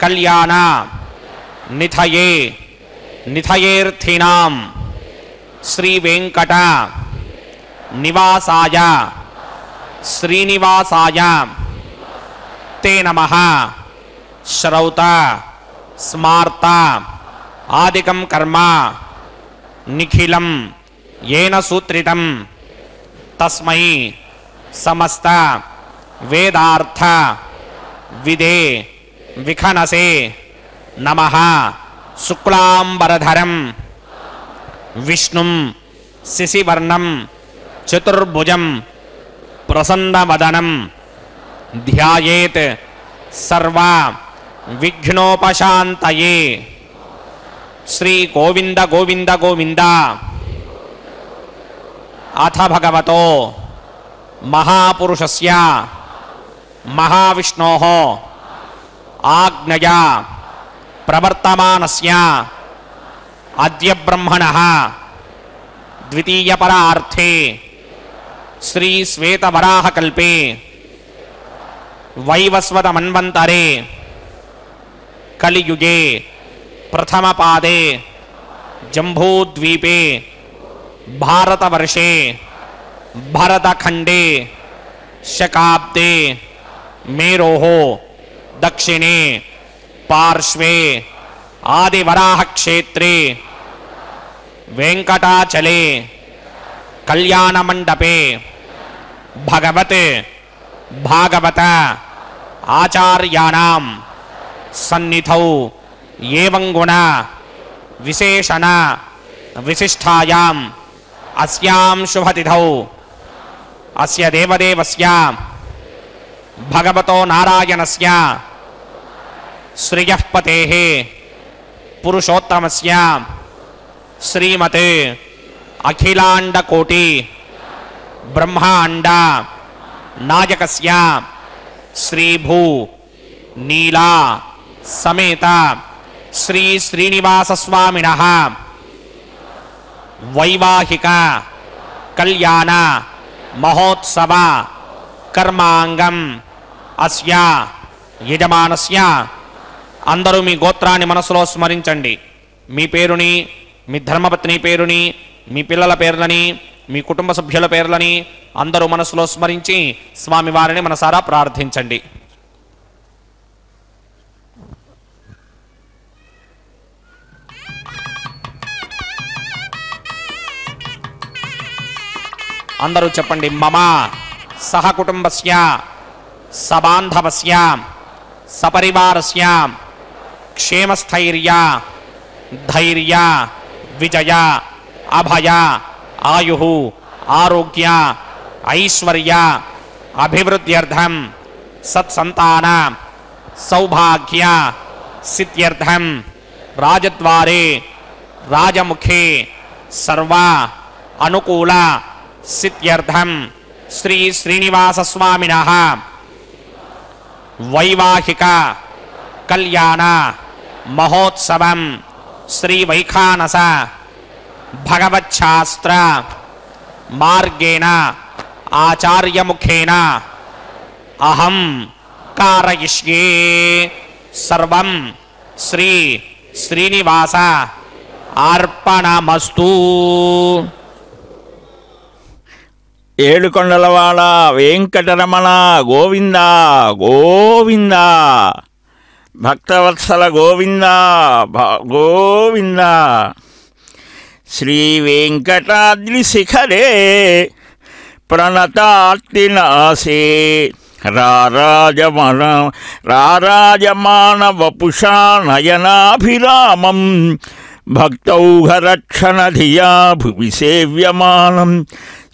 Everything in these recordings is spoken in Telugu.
కళ్యాణ నిథయే నిథయేర్థినాం శ్రీ వెంకట నివాసాయ శ్రీనివాసాయ తే నమః. శ్రౌత స్మార్త ఆదికం కర్మ నిఖిలం ఏన సూత్రితం తస్మై సమస్త వేదార్థ విదే విఖనసే నమః. శుక్లాంబరధరం విష్ణుం శశివర్ణం చతుర్భుజం ప్రసన్నవదనం ధ్యాయేత్ సర్వ విఘ్నోపశాంతయే. శ్రీ గోవింద గోవింద గోవింద. అథ భగవతో మహాపురుషస్య మహావిష్ణోః ఆజ్ఞయా ప్రవర్తమానస్య అద్య బ్రహ్మణః ద్వితీయపరార్థే శ్రీ శ్వేతవరాహకల్పే వైవస్వతమన్వంతరే కలియుగే ప్రథమపాదే జంబూద్వీపే భారతవర్షే భరతఖండే శకాబ్దే మేరోః దక్షిణే పార్శ్వే ఆదివరాహక్షేత్రే వెంకటాచలే కళ్యాణమండపే భగవత్ భాగవత ఆచార్యాణం సన్నిధౌ ఏవం గుణ విశేషణ విశిష్టాయాం అస్యాం శుభతిథౌ అస్య దేవదేవస్య భగవతో నారాయణస్య శ్రియః పతేః పురుషోత్తమస్య శ్రీమతే అఖిలాండకోటి బ్రహ్మాండ నాయకస్య శ్రీభూ నీలా సమేత శ్రీ శ్రీనివాసస్వామినః వైవాహిక కళ్యాణ మహోత్సవ కర్మాంగం అస్య యజమానస్య. అందరూ మీ గోత్రాన్ని మనసులో స్మరించండి. మీ పేరుని, మీ ధర్మపత్ని పేరుని, మీ పిల్లల పేర్లని, మీ కుటుంబ సభ్యుల పేర్లని అందరూ మనసులో స్మరించి స్వామివారిని మనసారా ప్రార్థించండి. అందరూ చెప్పండి. మమ సహ కుటుంబస్య సబాంధవస్య సపరివారస్య క్షేమస్థైర్య ధైర్య విజయ అభయ ఆయుః ఆరోగ్య ఐశ్వర్య అభివృద్ధ్యర్థం సత్సంతాన సౌభాగ్య సిద్ధ్యర్థం రాజద్వారే రాజముఖే సర్వ అనుకూల సిద్ధ్యర్థం శ్రీ శ్రీనివాసస్వామినః వైవాహిక కళ్యాణ మహోత్సవం శ్రీ వైఖానస భగవచ్ఛాస్త్ర మార్గేణ ఆచార్యముఖేన అహం కారయిష్యే. సర్వం శ్రీ శ్రీనివాస అర్పణమస్తు. ఏడుకొండలవాడ వెంకటరమణ గోవింద గోవింద. భక్తవత్సల గోవింద గోవింద. శ్రీ వెంకటాద్రి శిఖరే ప్రణతార్తినాశే రారాజమాన వపుషా నయనాభిరామం భక్తౌఘరక్షణ ధియా భువి సేవ్యమానం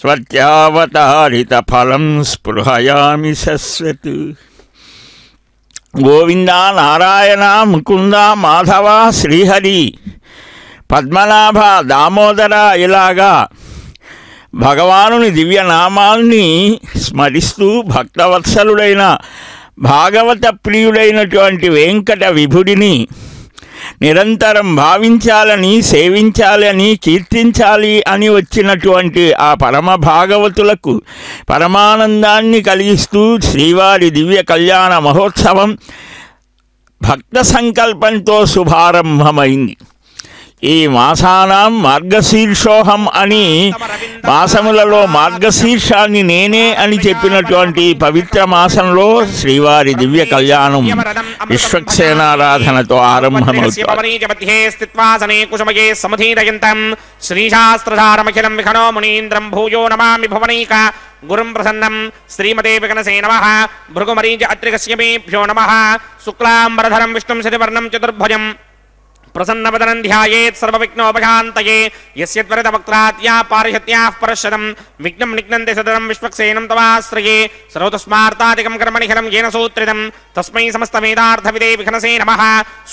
స్వత్యావతారిత ఫలం స్పృహయామి శశ్వత్. గోవింద నారాయణ ముకుంద మాధవ శ్రీహరి పద్మనాభ దామోదర ఇలాగా భగవానుని దివ్యనామాల్ని స్మరిస్తూ భక్తవత్సలుడైన భాగవత ప్రియుడైనటువంటి వెంకట విభుడిని నిరంతరం భావించాలని, సేవించాలని, కీర్తించాలి అని వచ్చినటువంటి ఆ పరమ భాగవతులకు పరమానందాన్ని కలిగిస్తూ శ్రీవారి దివ్య కళ్యాణ మహోత్సవం భక్త సంకల్పంతో శుభారంభమైంది. ఈ మాసానాం మార్గశీర్షోహం అని మాసములలో మార్గశీర్షాన్ని నేనే అని చెప్పినటువంటి పవిత్ర మాసంలో శ్రీవారి దివ్య కళ్యాణం విశ్వక్సేనారాధనతో ఆరంభమవుతుంది. శ్రీశాస్త్రధారమఖిలం విఖనో మునీంద్రం భూయో నమామి భువనైక గురుం ప్రసన్నం శ్రీమతే వికనసే నమః భృగుమరీచ అత్రికస్యమేభ్యో నమః శుక్లాంబరధరం విష్ణుం శశివర్ణం చతుర్భుజం ప్రసన్నవదనం ధ్యాయేత్ సర్వవిఘ్నోపశాంతయే యస్య త్వరితవక్త్రాత్యా పారిషత్యాః పరశతం విఘ్నం నిఘ్నంతి సదనం విశ్వక్సేనం తవాశ్రయే సర్వతస్మార్తాదికం కర్మనిఖిలం येन సూత్రితం తస్మై సమస్తవేదార్థవిదే విఘ్నసే నమః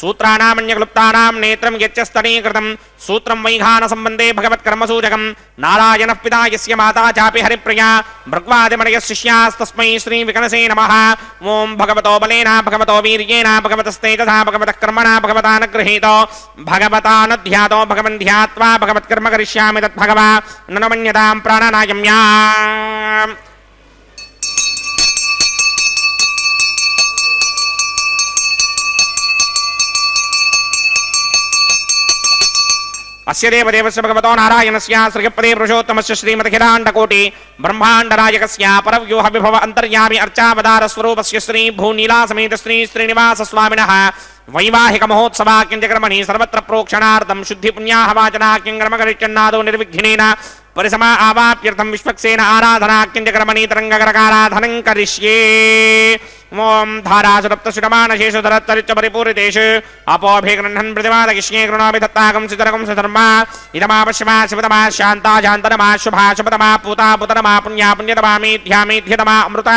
సూత్రాణామన్యక్లుప్తానాం నేత్రం యచ్చస్తనీకృతం సూత్రం వైఘాన సంబంధే భగవత్కర్మసూచకం నారాయణః పితా యస్య మాతా చాపి హరిప్రియా భృగ్వాదిమనయः శిష్యాస్తస్మై శ్రీ విఘ్నసే నమః ఓం భగవతో బలేన భగవతో వీర్యేణ భగవతస్తేజసా భగవతః కర్మణా భగవతానగృహీతో భగవతానధ్యాతో భగవన్ ధ్యాత్వా భగవత్కర్మ కరిష్యామి తద్భగవా ననమన్యతాం ప్రాణనాయమ్యా. అస్య దేవదేవస్య భగవతో నారాయణస్య శ్రీపదే పురుషోత్తమస్య శ్రీమద్ఖిలాండకోటి బ్రహ్మాండనాయకస్య పరవ్యూహ విభవ అంతర్యామి అర్చావతార స్వరూపస్య శ్రీ భూనీలా సమేత శ్రీ శ్రీనివాస స్వామినః వైవాహిక మహోత్సవాక్యంజకర్మణి సర్వత్ర ప్రోక్షణార్థం శుద్ధి పుణ్యాహవాచనాక్యంకర్మకరిచన్నాదో నిర్విఘ్నేన పరిసమా ఆవాప్యర్థం విశ్వక్సేన ఆరాధనాక్యంజకర్మణి తరంగకరకారాధనం కరిష్యే. ఓం ధారాసురప్తశుడమానశేషుధరత్తరిచ్చ పరిపూరితేషు అపోభిగృహ్ణన్ ప్రతిపాదకిష్యే కృణోమి దత్తాకం సితరకం సిధర్మ ఇదమాపశ్యమా శివతమా శాంతా శాంతనమా శుభా శుభతమా పూతా పుతనమా పుణ్యా పుణ్యతమా మీథ్యా మీథ్యతమా అమృత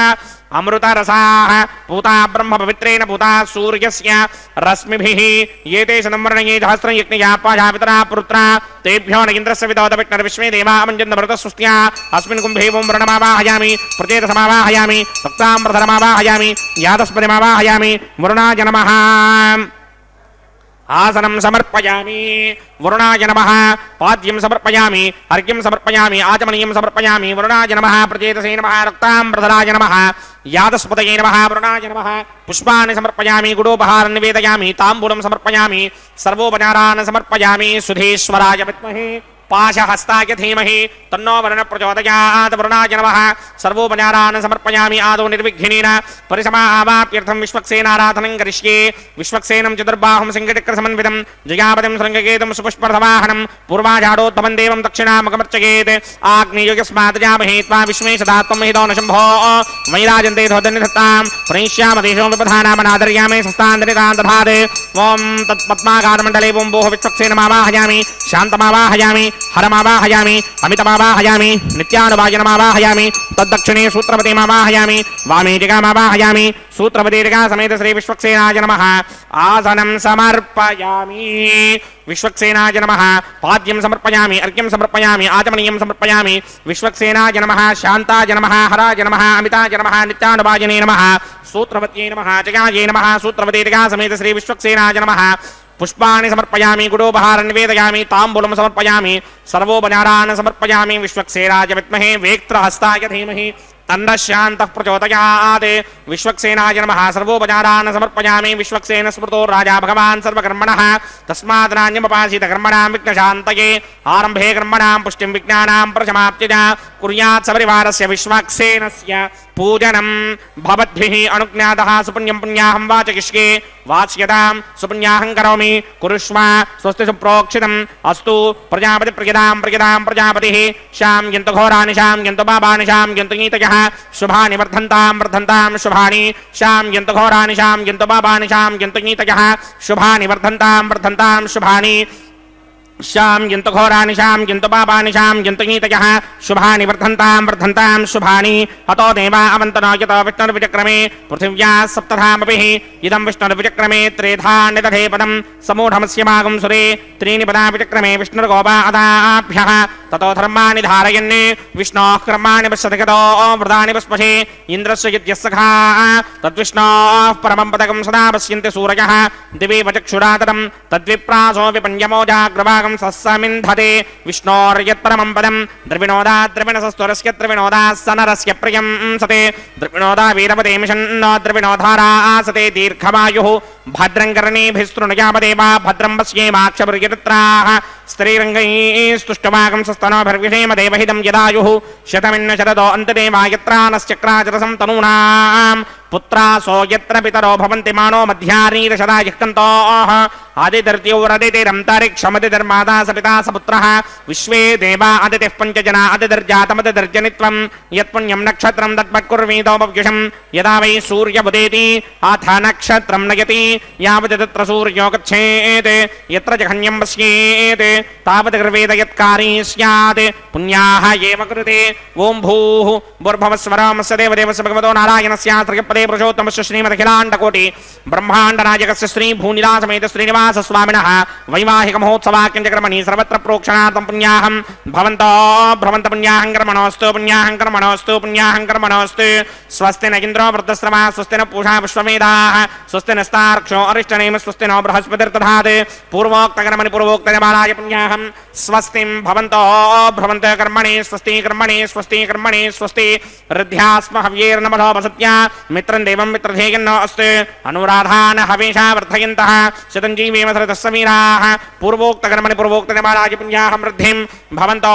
అమృతరసాః పూతా బ్రహ్మ పవిత్రేణ పూతా సూర్యస్య రశ్మిభిః ఏతే సంవర్ణయే సహస్రం యజ్ఞయా పాశావితరా పుత్రా తేభ్యో న ఇంద్రస్య విదోద విష్ణుర్ విశ్వే దేవా అమంజన్న భరతస్సుస్త్యా అస్మిన్ కుంభే ఓం వరుణమావాహయామి ప్రచేతసమావాహయామి భక్తాంబరధరమావాహయామి యాదస్పతిమావాహయామి వరుణాయ నమః. ఆసనం సమర్పయామి వరుణాయ నమః. పాద్యం సమర్పయామి అర్ఘ్యం సమర్పయామి ఆచమనీయం సమర్పయామి వరుణాయ నమః. ప్రచేతసే నమః. రక్తాంబరధరాయ నమః. యాదస్పతయే నమః. వరుణాయ నమః. పుష్పాన్ని సమర్పయామి గుడోపహారం నివేదయామి తాంబూలం సమర్పయామి సర్వోపచారాన్ సమర్పయామి. సుధేశ్వరాయ విద్మహే పాశహస్తాయ ధీమహి తన్నో వరుణ ప్రచోదయాత్. వరుణాయ నమః. సర్వోపచారాన్ సమర్పయామి ఆదౌ నిర్విఘ్నేన పరిసమా ఆవాప్యర్థం విశ్వక్సేనారాధనం కరిష్యే. విశ్వక్సేనం చతుర్బాహుం సింహచక్ర సమన్వితం జయాపతిం శృంగకేతుం సుపుష్పర్ధవాహనం పూర్వాజాడోత్తమం దేవం దక్షిణాముఖమర్చయేత్. ఆగ్నేయోయస్మాత్ జామహే త్వా విశ్వే సదాత్మం హితో న శంభో వైరాజంతే ధోదన్నిధత్తాం ప్రణిష్యామ దేశో విపధానామనాదర్యామే సస్తాంతరితాంతభాద్. ఓం తత్పద్మాకారమండలే ఓం భోః విశ్వక్సేనమావాహయామి శాంతమావాహయామి హరమావాహయామి అమితమావాహయామి నిత్యానువాయనమావాహయామి తద్దక్షిణే సూత్రపతిమావాహయామి వామే జగామావాహయామి సూత్రపతి జగా సమేత శ్రీ విశ్వక్సేనాయ నమః. ఆసనం సమర్పయామి విశ్వక్సేనాయ నమః. పాద్యం సమర్పయామి అర్ఘ్యం సమర్పయామి ఆచమనీయం సమర్పయామి విశ్వక్సేనాయ నమః. శాంతాయ నమః. హరాయ నమః. అమితాయ నమః. నిత్యానువాయనే నమః. సూత్రపత్యే నమః. జగాయే నమః. సూత్రపతి జగా సమేత శ్రీ విశ్వక్సేనాయ నమః. పుష్పాన్ని సమర్పయామి గుడోపహారం నివేదయామి తాంబూలం సమర్పయామి సర్వోపచారాన్ సమర్పయామి. విశ్వక్సేనాయ విద్మహే వేక్త్రహస్తాయ ధీమహి తన్న శాంతః ప్రచోదయాత్. విశ్వక్సేనాయ నమః. సర్వోపచారాన్ సమర్పయామి. విశ్వక్సేన స్మృతో రాజా భగవాన్ సర్వకర్మణః తస్మాత్ నాణ్యముపాసీత కర్మణాం విఘ్నశాంతయే. ఆరంభే కర్మణాం పుష్టిం విజ్ఞానాం ప్రశమాప్తిచ కుర్యాత్ సపరివారస్య విశ్వక్సేనస్య పూజనం భవద్భిః అనుజ్ఞాతః. సుపుణ్యం పుణ్యాహం వాచయిష్యే వాచ్యతాం సుపుణ్యాహం కరోమి కురుష్వ స్వస్తి సుప్రోక్షితం అస్తు. ప్రజాపతి ప్రజదాం ప్రజదాం ప్రజాపతిః శామ్యంతు ఘోరాని శామ్యంతు పాపాని శామ్యంతు నీతయః శుభాని వర్ధంతాం వర్ధంతాం శుభాని శామ్యంతు ఘోరాని శామ్యంతు పాపాని శామ్యంతు నీతయః శుభాని వర్ధంతాం వర్ధంతాం శుభాని శామ్యంతు ఘోరాని శామ్యంతు పాపాని శామ్యంతు నీతయః శుభాని వర్ధంతాం వర్ధంతాం శుభాని. అతో దేవా అవంతనో యతో విష్ణుర్విచక్రమే పృథివ్యా సప్తధామభిః ఇదం విష్ణుర్విచక్రమే త్రేధా నిదధే పదం సమూఢమస్య మాగం సురే త్రీణి పదా విచక్రమే విష్ణుర్గోపా అదాభ్యః ततो धर्माणि धारयन् विष्णोः कर्माणि पश्यतगतो व्रतानि पश्पशे इन्द्रस्य यद्यस्सखा तद्विष्णोः परमं पदकं सदा पश्यन्ति सूरयः दिवि वचक्षुरातरं तद्विप्रासो विपन्यमो जाग्रवागं सस्समिन्धते विष्णोर्यत्परमं पदं द्रविणोदा द्रविणसस्तुरस्य द्रविणोदा सनरस्य प्रियं सते द्रविणोदा वीरपदे मिषन्नो द्रविणोधारा आसते दीर्घमायुः भद्रं कर्णेभिस्तृणयामदेवा भद्रं पश्येमाक्षपर्यत्राः स्त्रीरङ्गैस्तुष्टवागं सस्तनोभिर्विषेम देवहितं यदायुः शतमिन्न शरदो अन्तदेवा यत्रानश्चक्राचरसं तनूनाम् पुत्रासो यत्र पितरो भवन्ति मानो मध्यानीरशदा यक्कन्तोः आदितिर्द्यौरदितिरन्तरिक्षमदितिर्माता स पिता स पुत्रः विश्वे देवा अदितिः पञ्चजना अदितिर्जातमदितिर्जनित्वं यत्पुण्यं नक्षत्रं तत्पत्कुर्वीतोपव्युषं यदा वै सूर्यमुदेति अथ नक्षत्रं नयति यावत् तत्र सूर्यो गच्छेत् यत्र जघन्यं पश्येत् तावत् गर्वेद यत्कारी स्यात् पुण्याः एव कृते ॐ भूः भूर्भुवस्वरमस्य देवदेवस्य भगवतो नारायणस्यास्त्रयपदे पुरुषोत्तमस्य श्रीमदखिलाण्डकोटि ब्रह्माण्डनायकस्य श्रीभूनिलासमेत श्रीनिवासस्वामिनः वैवाहिक महोत्सवाख्यं च कर्मणि सर्वत्र प्रोक्षणार्थं पुण्याहं भवन्तो भ्रमन्त पुण्याहं कर्मणोऽस्तु पुण्याहं कर्मणोऽस्तु पुण्याहं कर्मणोऽस्तु स्वस्ति न इन्द्रो वृद्धश्रवा स्वस्ति न पूषा विश्ववेदाः स्वस्ति नस्तार्क्ष्यो अरिष्टनेम स्वस्ति नो बृहस्पतिर्दधात् पूर्वोक्तकर्मणि पूर्वोक्तजमानाय पुण्याहं स्वस्तिं भवन्तो भ्रमन्त कर्मणि स्वस्ति कर्मणि स्वस्ति कर्मणि स्वस्ति ऋद्ध्यास्म हव्यैर्नमधो वसत्या मित्रं देवं मित्रधेयन्नो अस्तु अनुराधान हवेशा वर्धयन्तः शतञ्जीवेम सरतः समीराः पूर्वोक्तकर्मणि पूर्वोक्तजमानाय पुण्याहं वृद्धिं भवन्तो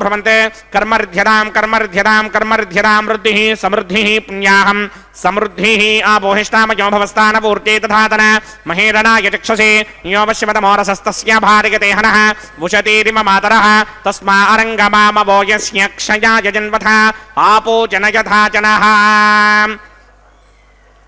भ्रमन्ते कर्मऋध्यतां कर्मऋध्यतां कर्मऋध्यतां वृद्धिः समृद्धिः पुण्याहं समृद्धिः आपोहिष्टामयो भवस्तानपूर्ते तथातन महेरणाय चक्षसे योऽवश्यमतमोरसस्तस्य भार्यते हनः वुशतीरिम मातरः तस्मा अरङ्गमामवो यस्य क्षयाय जन्मथ आपो जनयथा जनः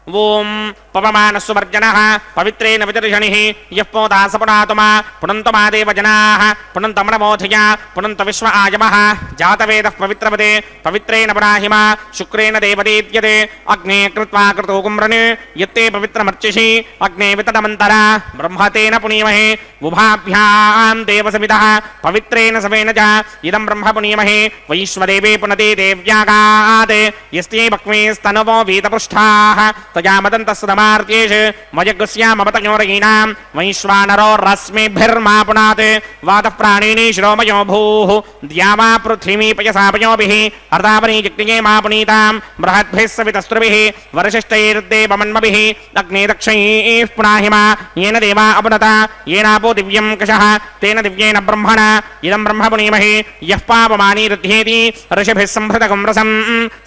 ओम पवमानस्वर्जनः पवित्रेण विदर्शनिः यः पोदासपुनातुमा पुनन्तमा देवजनाः पुनन्तमणमोधिया पुनन्त विश्व आयमः जातवेदः पवित्रपदे पवित्रेण पुनाहिमा शुक्रेण देवदेद्यते अग्ने कृत्वा कृतो कुम्रन् यत्ते पवित्रमर्चिषि अग्ने विततमन्तरा ब्रह्मतेन पुनीमहे उभाभ्यां देवसविदः पवित्रेण सवेन च इदं ब्रह्म पुनीमहे वैश्वदेवे पुनते देव्यागात् यस्ते भक्मेस्तनवो वीतपृष्ठाः तया मदन्तस्तमार्त्येष मयगस्यामवतयोरयीनां वैश्वानरो रश्मिभिर्मा पुनात् वातः प्राणिनी श्रोमयो भूः द्यावा पृथ्वी पयसापयोभिः अर्धावनी जग्निये मा पुनीतां बृहद्भिः सवितस्त्रुभिः वरशिष्टैर्देवमन्मभिः अग्ने दक्षैः पुनाहिमा येन देवा अपुनता येनापो दिव्यं कषः तेन दिव्येन ब्रह्मणा इदं ब्रह्म पुनीमहि यः पापमानी रुध्येति ऋषिभिः संभृतकं रसं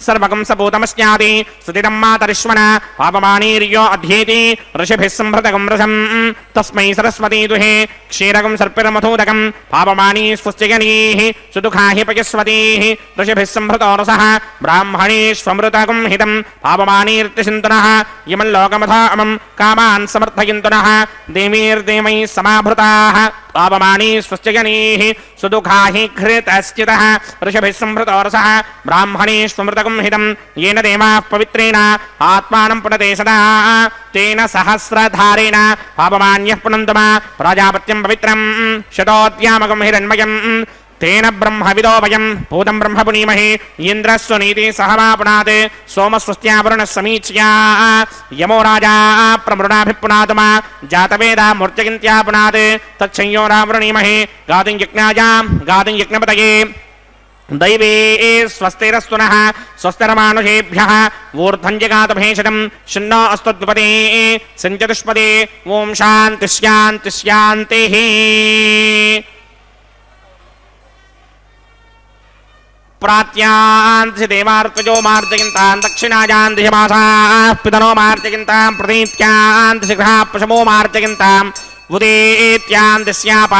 सर्वकं सपूतमस्याति स्तुतितं मातरिश्वना पापमानीर्यो अध्येति ऋषिभिः संभृतकं रसं तस्मै सरस्वती दुहे क्षीरकं सर्पिरमथोदकं पापमानी स्वस्तिगणीः सुदुःखा हि पयस्वतीः ऋषिभिः संभृतो रसः ब्राह्मणेष्वमृतकं हितं पापमानीर्तिचिन्तनः यमल्लोकमथामं कामान् समर्थयन्तनः देवीर्देवैः समाभृताः पापमानी स्वस्तिगणीः सुदुःखा हि घृतश्चितः ऋषिभिः संभृतो रसः ब्राह्मणेष्वमृतकं हितं येन देवाः पवित्रेण आत्मानं पुनते सदा तेन सहस्रधारेण पापमान्यः पुनन्तमा प्राजापत्यं पवित्रं शतोद्यामकं हिरण्मयं तेन ब्रह्मविदो वयं भूतं ब्रह्म पुनीमहि इन्द्रस्वनीति सहमापुनात् सोमस्वस्त्यावरुणः समीच्या यमो राजा प्रमृणाभिपुनातमा जातवेदा मूर्त्यगिन्त्यापुनात् तच्छंयोरावृणीमहि गातुं यज्ञायां गातुं यज्ञपतये दैवे स्वस्तिरस्तुनः स्वस्तिरमानुषेभ्यः ऊर्ध्वञ्जगातभेषजं शन्नो अस्तु द्विपदे सञ्चतुष्पदे ॐ शान्तिः शान्तिः शान्तिः प्रात्यान्ति देवार्त्वजो मार्जयन्तान् दक्षिणायान् दिशमासाः पितरो मार्जयन्तां प्रतीत्यान्ति शिखराः पशवो मार्जयन्ताम् उदेत्यान्ति स्याप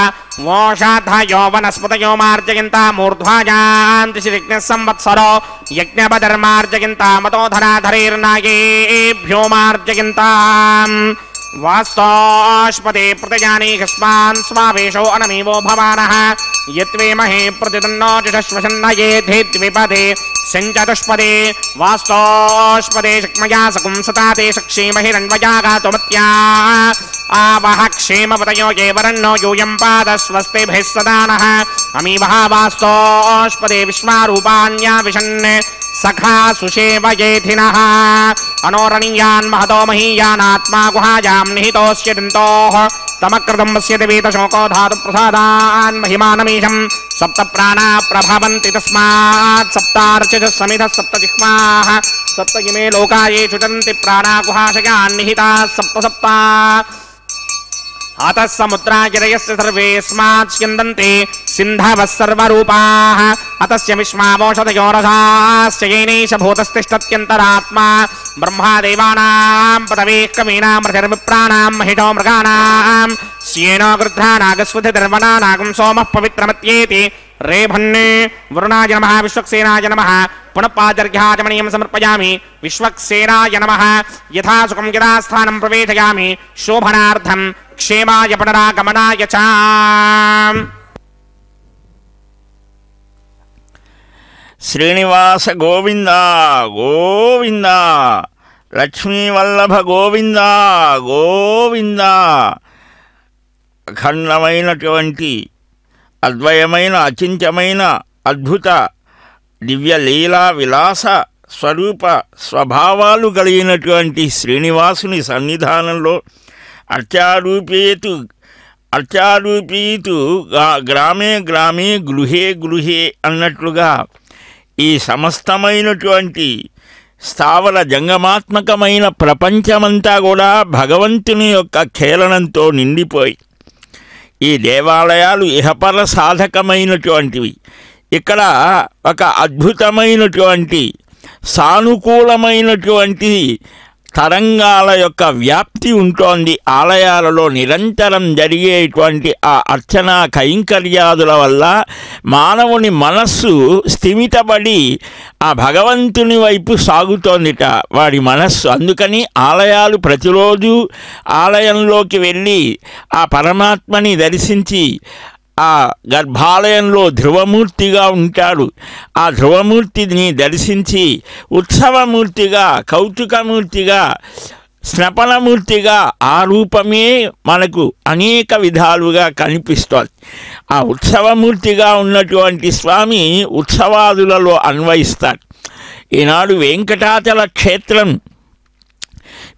वोषाधयो वनस्पतयो मार्जयन्ताम् ऊर्ध्वायान्ति श्रीयज्ञः संवत्सरो यज्ञपदर्मार्जयन्ताम् अतोधराधरैर्नागेभ्यो मार्जयन्ताम् वास्तोष्पदे प्रतिजानी ह्यस्मान् स्वावेशो अनमीवो भवानः यत्वेमहे प्रतिदन्नो जुषश्वशन्न ये धेद्विपदे संचतुष्पदे वास्तोष्पदे शक्मया सकुंसता ते शक्षीमहिरन्वया गातुमत्या आवह क्षेमपतयो ये वरन्नो यूयं पादस्वस्तिभिः सदा नः अमीवः वास्तोष्पदे विश्वारूपाण्या विशन् सखा सुषेवयेथिनः अनोरणीयान् महतो महीयानात्मा गुहायां निहितोऽस्य दन्तोः तमकृतं पश्यति वीतशोको धातु प्रसादान् महिमानमीशं सप्त प्राणा प्रभवन्ति तस्मात् सप्तार्चितः समिधः सप्त जिह्वाः सप्त इमे लोका ये चुचन्ति प्राणा गुहाशयान् निहिताः सप्त सप्ता अतः समुद्रागिरयस्य सर्वेऽस्मात् स्यन्दन्ति सिन्धवः सर्वरूपाः अतस्य विश्वावोषधयो रसाश्च येनैष भूतस्तिष्ठत्यन्तरात्मा ब्रह्मा देवानां पदवीः कवीनां रथिर्विप्राणां महिषो मृगाणां स्येनो गृध्रानागस्वधिर्वनानागं सोमः पवित्रमत्येति रेभन्ने वरुणाय नमः विश्वक्सेनाय नमः पुनः पादर्घ्याचमनीयं समर्पयामि विश्वक्सेनाय नमः यथा सुखं यदा स्थानं प्रवेशयामि शोभनार्थं क्षेमाय पुनरागमनाय च శ్రీనివాస గోవింద గోవింద లక్ష్మీవల్లభ గోవింద గోవింద అఖండమైనటువంటి అద్వయమైన అచింత్యమైన అద్భుత దివ్య లీలా విలాస స్వరూప స్వభావాలు కలిగినటువంటి శ్రీనివాసుని సన్నిధానంలో అర్చారూపీతు గ్రామే గ్రామే గృహే గృహే అన్నట్లుగా ఈ సమస్తమైనటువంటి స్థావర జంగమాత్మకమైన ప్రపంచమంతా కూడా భగవంతుని యొక్క ఖేళనంతో నిండిపోయి ఈ దేవాలయాలు ఇహపర సాధకమైనటువంటివి. ఇక్కడ ఒక అద్భుతమైనటువంటి సానుకూలమైనటువంటి తరంగాల యొక్క వ్యాప్తి ఉంటోంది. ఆలయాలలో నిరంతరం జరిగేటువంటి ఆ అర్చనా కైంకర్యాదుల వల్ల మానవుని మనస్సు స్థిమితపడి ఆ భగవంతుని వైపు సాగుతోందిట వాడి మనస్సు. అందుకని ఆలయాలు ప్రతిరోజు ఆలయంలోకి వెళ్ళి ఆ పరమాత్మని దర్శించి ఆ గర్భాలయంలో ధ్రువమూర్తిగా ఉంటాడు. ఆ ధ్రువమూర్తిని దర్శించి ఉత్సవమూర్తిగా, కౌతుకమూర్తిగా, స్నపనమూర్తిగా ఆ రూపమే మనకు అనేక విధాలుగా కనిపిస్తోంది. ఆ ఉత్సవమూర్తిగా ఉన్నటువంటి స్వామి ఉత్సవాదులలో అన్వయిస్తాడు. ఈనాడు వెంకటాచల క్షేత్రం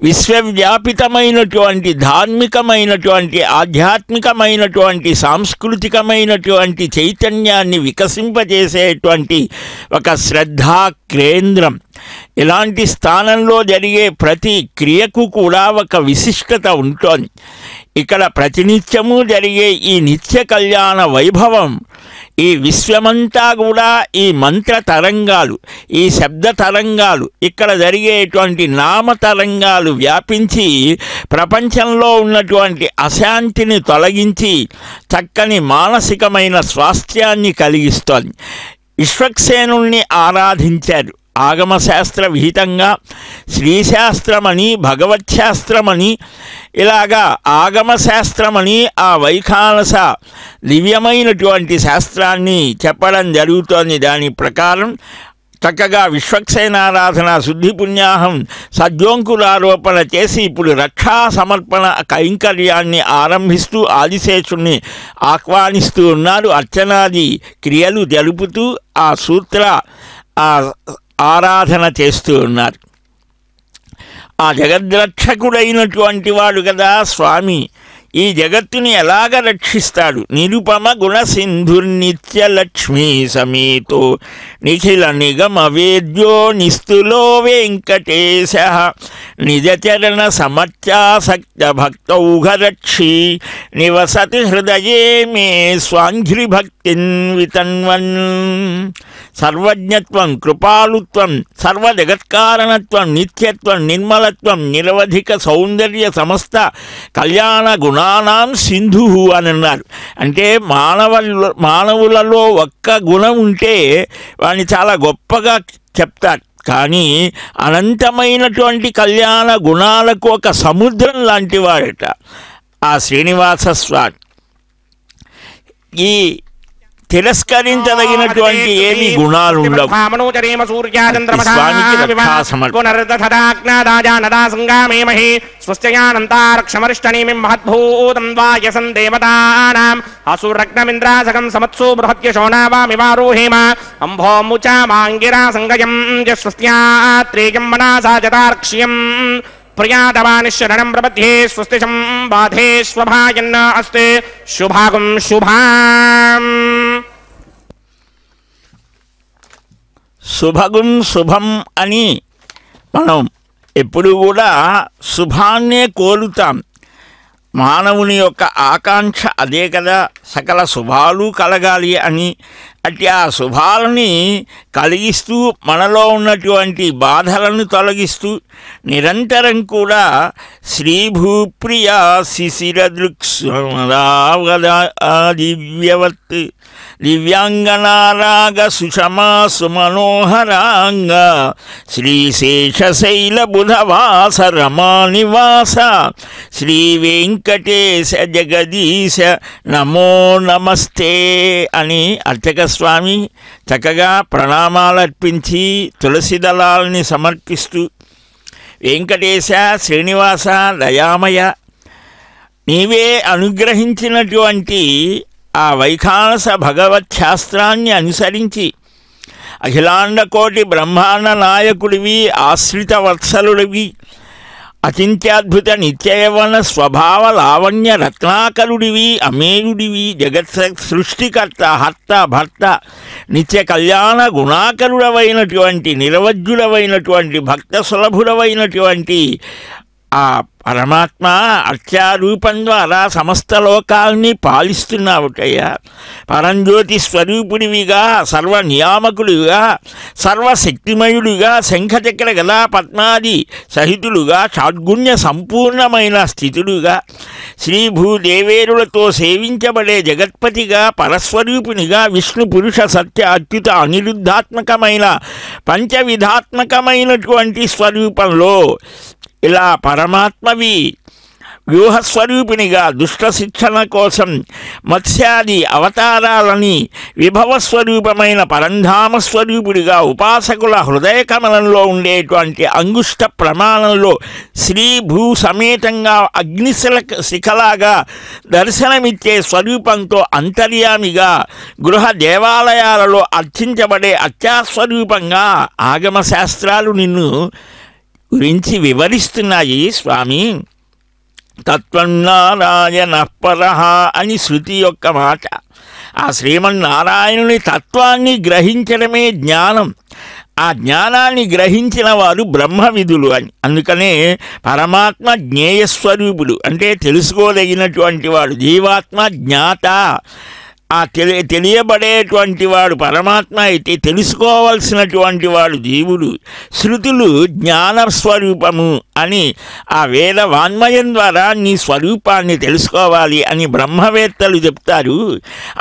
విశ్వవ్యాపితమైనటువంటి ధార్మికమైనటువంటి ఆధ్యాత్మికమైనటువంటి సాంస్కృతికమైనటువంటి చైతన్యాన్ని వికసింపజేసేటువంటి ఒక శ్రద్ధా కేంద్రం. ఇలాంటి స్థానంలో జరిగే ప్రతి క్రియకు కూడా ఒక విశిష్టత ఉంటుంది. ఇక్కడ ప్రతినిత్యము జరిగే ఈ నిత్య కళ్యాణ వైభవం ఈ విశ్వమంతా కూడా ఈ మంత్ర తరంగాలు, ఈ శబ్ద తరంగాలు, ఇక్కడ జరిగేటువంటి నామ తరంగాలు వ్యాపించి ప్రపంచంలో ఉన్నటువంటి అశాంతిని తొలగించి చక్కని మానసికమైన స్వాస్థ్యాన్ని కలిగిస్తోంది. విశ్వక్సేనుణ్ణి ఆరాధించారు. ఆగమశాస్త్ర విహితంగా శ్రీశాస్త్రమని, భగవత్శాస్త్రమని, ఇలాగా ఆగమశాస్త్రమని ఆ వైఖానస దివ్యమైనటువంటి శాస్త్రాన్ని చెప్పడం జరుగుతోంది. దాని ప్రకారం చక్కగా విశ్వక్సేనారాధన శుద్ధి పుణ్యాహం సద్యోంకులారోపణ చేసి ఇప్పుడు రక్షా సమర్పణ కైంకర్యాన్ని ఆరంభిస్తూ ఆదిశేషుణ్ణి ఆహ్వానిస్తూ ఉన్నారు. అర్చనాది క్రియలు జరుపుతూ ఆ సూత్ర ఆరాధన చేస్తూ ఉన్నారు. ఆ జగద్రక్షకుడైనటువంటి వాడు కదా స్వామి. ఈ జగత్తుని ఎలాగ రక్షిస్తాడు? నిరుపమ గుణ సింధుర్నిత్య లక్ష్మీ సమేతో నిఖిల నిగమ వేద్యో నిస్తులో వెంకటేశ నిజచరణ సమర్చాసక్త భక్తౌఘరక్షీ నివసతి హృదయే మే స్వాంఘ్రిభక్తిన్ వితన్వన్. సర్వజ్ఞత్వం, కృపాలుత్వం, సర్వజగత్కారణత్వం, నిత్యత్వం, నిర్మలత్వం, నిరవధిక సౌందర్య సమస్త కళ్యాణ గుణానాం సింధు అని అన్నారు. అంటే మానవులలో ఒక్క గుణం ఉంటే వాడిని చాలా గొప్పగా చెప్తారు. కానీ అనంతమైనటువంటి కళ్యాణ గుణాలకు ఒక సముద్రం లాంటి వాడట ఆ శ్రీనివాస స్వామి. ఈ తిరస్కరించదగినటువంటి ఏమి గుణాలు ఉండవు. స్వామికి రక్షాసమర్పణ. అసురగ్నమింద్రాసకం సమత్సు బృహత్యశోనావామివారోహేమ అంభోముచా మాంగిరా సంగయం స్వస్త్యాత్రేయం మనసా జతార్క్ష్యం ప్రియాదవానిశరణం ప్రపద్యే స్వస్తిశం బాధే స్వభాయన్న అస్తే శుభాగం శుభాం. శుభగుం శుభం అని మనం ఎప్పుడు కూడా శుభాన్నే కోరుతాం. మానవుని యొక్క ఆకాంక్ష అదే కదా, సకల శుభాలు కలగాలి అని. అట్టి ఆ శుభాలని కలిగిస్తూ మనలో ఉన్నటువంటి బాధలను తొలగిస్తూ నిరంతరం కూడా శ్రీభూప్రియా శిశిరదృక్స్వరావదివ్యవత్ దివ్యాంగనారాగ సుషమా సుమనోహరాంగ శ్రీశేషశైలబుధవాస రమానివాస శ్రీ వెంకటేశ జగదీశ నమో నమస్తే అని అర్చక స్వామి చక్కగా ప్రణామాలర్పించి తులసి దళాలని సమర్పిస్తూ, వెంకటేశ శ్రీనివాస దయామయ, నీవే అనుగ్రహించినటువంటి ఆ వైఖానస భగవత్ శాస్త్రాన్ని అనుసరించి అఖిలాండకోటి బ్రహ్మాండ నాయకుడివి, ఆశ్రిత వత్సలుడివి, అచింత్యాద్భుత నిత్యయవన స్వభావ లావణ్య రత్నాకరుడివి, అమేయుడివి, జగత్ సృష్టికర్త హర్త భర్త నిత్య కళ్యాణ గుణాకరుడవైనటువంటి నిరవజ్జుడవైనటువంటి భక్త సులభుడవైనటువంటి ఆ పరమాత్మ అర్చారూపం ద్వారా సమస్త లోకాల్ని పాలిస్తున్నావుటయ్యా. పరంజ్యోతి స్వరూపుడివిగా, సర్వ నియామకుడిగా, సర్వశక్తిమయుడిగా, శంఖచక్ర గదా పద్మాది సహితులుగా, షాడ్గుణ్య సంపూర్ణమైన స్థితుడుగా, శ్రీ భూదేవేరులతో సేవించబడే జగత్పతిగా, పరస్వరూపునిగా, విష్ణు పురుష సత్య అచ్యుత అనిరుద్ధాత్మకమైన పంచవిధాత్మకమైనటువంటి స్వరూపంలో ఇలా పరమాత్మవి వ్యూహస్వరూపిణిగా దుష్ట శిక్షణ కోసం మత్స్యాది అవతారాలని విభవస్వరూపమైన పరంధామ స్వరూపుడిగా ఉపాసకుల హృదయ కమలంలో ఉండేటువంటి అంగుష్ట ప్రమాణంలో శ్రీ భూ సమేతంగా శిఖలాగా దర్శనమిచ్చే స్వరూపంతో అంతర్యామిగా గృహ దేవాలయాలలో అర్చించబడే అత్యాస్వరూపంగా ఆగమ శాస్త్రాలు నిన్ను గురించి వివరిస్తున్నాయి స్వామి. తత్వన్నారాయణ పరః అని శృతి యొక్క మాట. ఆ శ్రీమన్నారాయణుని తత్వాన్ని గ్రహించడమే జ్ఞానం. ఆ జ్ఞానాన్ని గ్రహించిన వారు బ్రహ్మవిధులు అని. అందుకనే పరమాత్మ జ్ఞేయస్వరూపుడు, అంటే తెలుసుకోదగినటువంటి వాడు. జీవాత్మ జ్ఞాత, ఆ తెలియబడేటువంటి వాడు పరమాత్మ అయితే తెలుసుకోవలసినటువంటి వాడు జీవుడు. శృతులు జ్ఞానస్వరూపము అని ఆ వేద వాన్మయం ద్వారా నీ స్వరూపాన్ని తెలుసుకోవాలి అని బ్రహ్మవేత్తలు చెప్తారు.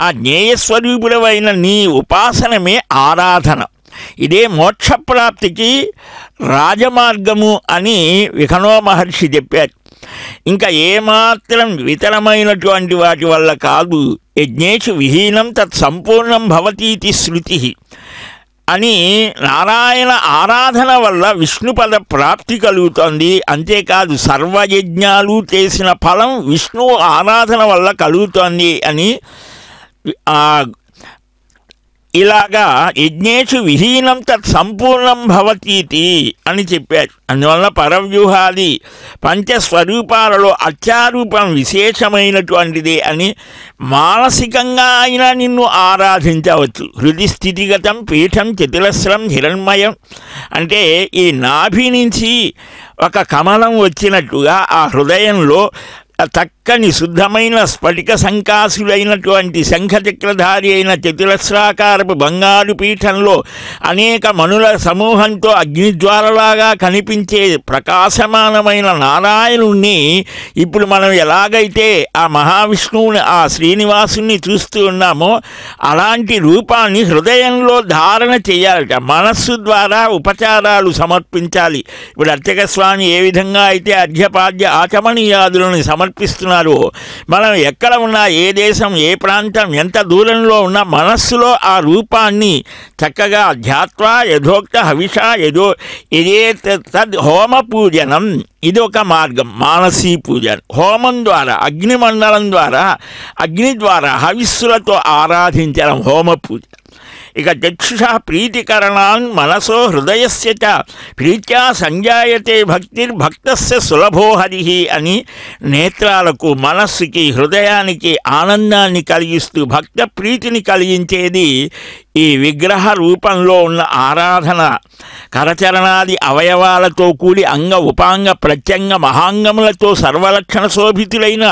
ఆ జ్ఞేయస్వరూపుడమైన నీ ఉపాసనమే ఆరాధన. ఇదే మోక్షప్రాప్తికి రాజమార్గము అని విఖనో మహర్షి చెప్పారు. ఇంకా ఏమాత్రం వితరమైనటువంటి వాటి వల్ల కాదు. యజ్ఞేషు విహీనం తత్ సంపూర్ణం భవతీతి శృతి అని నారాయణ ఆరాధన వల్ల విష్ణుపద ప్రాప్తి కలుగుతుంది. అంతేకాదు సర్వయజ్ఞాలు చేసిన ఫలం విష్ణు ఆరాధన వల్ల కలుగుతుంది అని ఇలాగా యజ్ఞేషు విహీనం తత్ సంపూర్ణం భవతీతి అని చెప్పారు. అందువల్ల పరవ్యూహాది పంచస్వరూపాలలో అత్యారూపం విశేషమైనటువంటిది అని మానసికంగా అయినా నిన్ను ఆరాధించవచ్చు. హృది స్థితిగతం పీఠం చతురస్రం హిరణ్మయం అంటే ఈ నాభి నుంచి ఒక కమలం వచ్చినట్టుగా ఆ హృదయంలో చక్కని శుద్ధమైన స్ఫటిక సంకాసులైనటువంటి శంఖచక్రధారి అయిన చతురస్రాకారపు బంగారు పీఠంలో అనేక మనుల సమూహంతో అగ్నిజ్వాలలాగా కనిపించే ప్రకాశమానమైన నారాయణుణ్ణి ఇప్పుడు మనం ఎలాగైతే ఆ మహావిష్ణువుని ఆ శ్రీనివాసుని చూస్తూ ఉన్నామో అలాంటి రూపాన్ని హృదయంలో ధారణ చేయాలట. మనస్సు ద్వారా ఉపచారాలు సమర్పించాలి. ఇప్పుడు అర్చక స్వామి ఏ విధంగా అయితే అర్ఘ్యపాద్య ఆచమనీయాదులను సమర్పిస్తున్నారు ఉన్నారో, మనం ఎక్కడ ఉన్నా, ఏ దేశం, ఏ ప్రాంతం, ఎంత దూరంలో ఉన్నా మనస్సులో ఆ రూపాన్ని చక్కగా ధ్యాత్వా యథోక్త హవిషా ఇదే తద్ హోమ పూజనం. ఇది ఒక మార్గం. మానసీ పూజ హోమం ద్వారా, అగ్నిమండలం ద్వారా, అగ్ని ద్వారా హవిస్సులతో ఆరాధించడం హోమ పూజ. ఇక చక్షుష ప్రీతికరణాన్ మనసో హృదయస్య చ ప్రీత్యా సంజాయతే భక్తిర్భక్తస్య సులభో హరి అని నేత్రాలకు, మనస్సుకి, హృదయానికి ఆనందాన్ని కలిగిస్తూ భక్త ప్రీతిని కలిగించేది ఈ విగ్రహ రూపంలో ఉన్న ఆరాధన. కరచరణాది అవయవాలతో కూడి అంగ ఉపాంగ ప్రత్యంగ మహాంగములతో సర్వలక్షణ శోభితులైన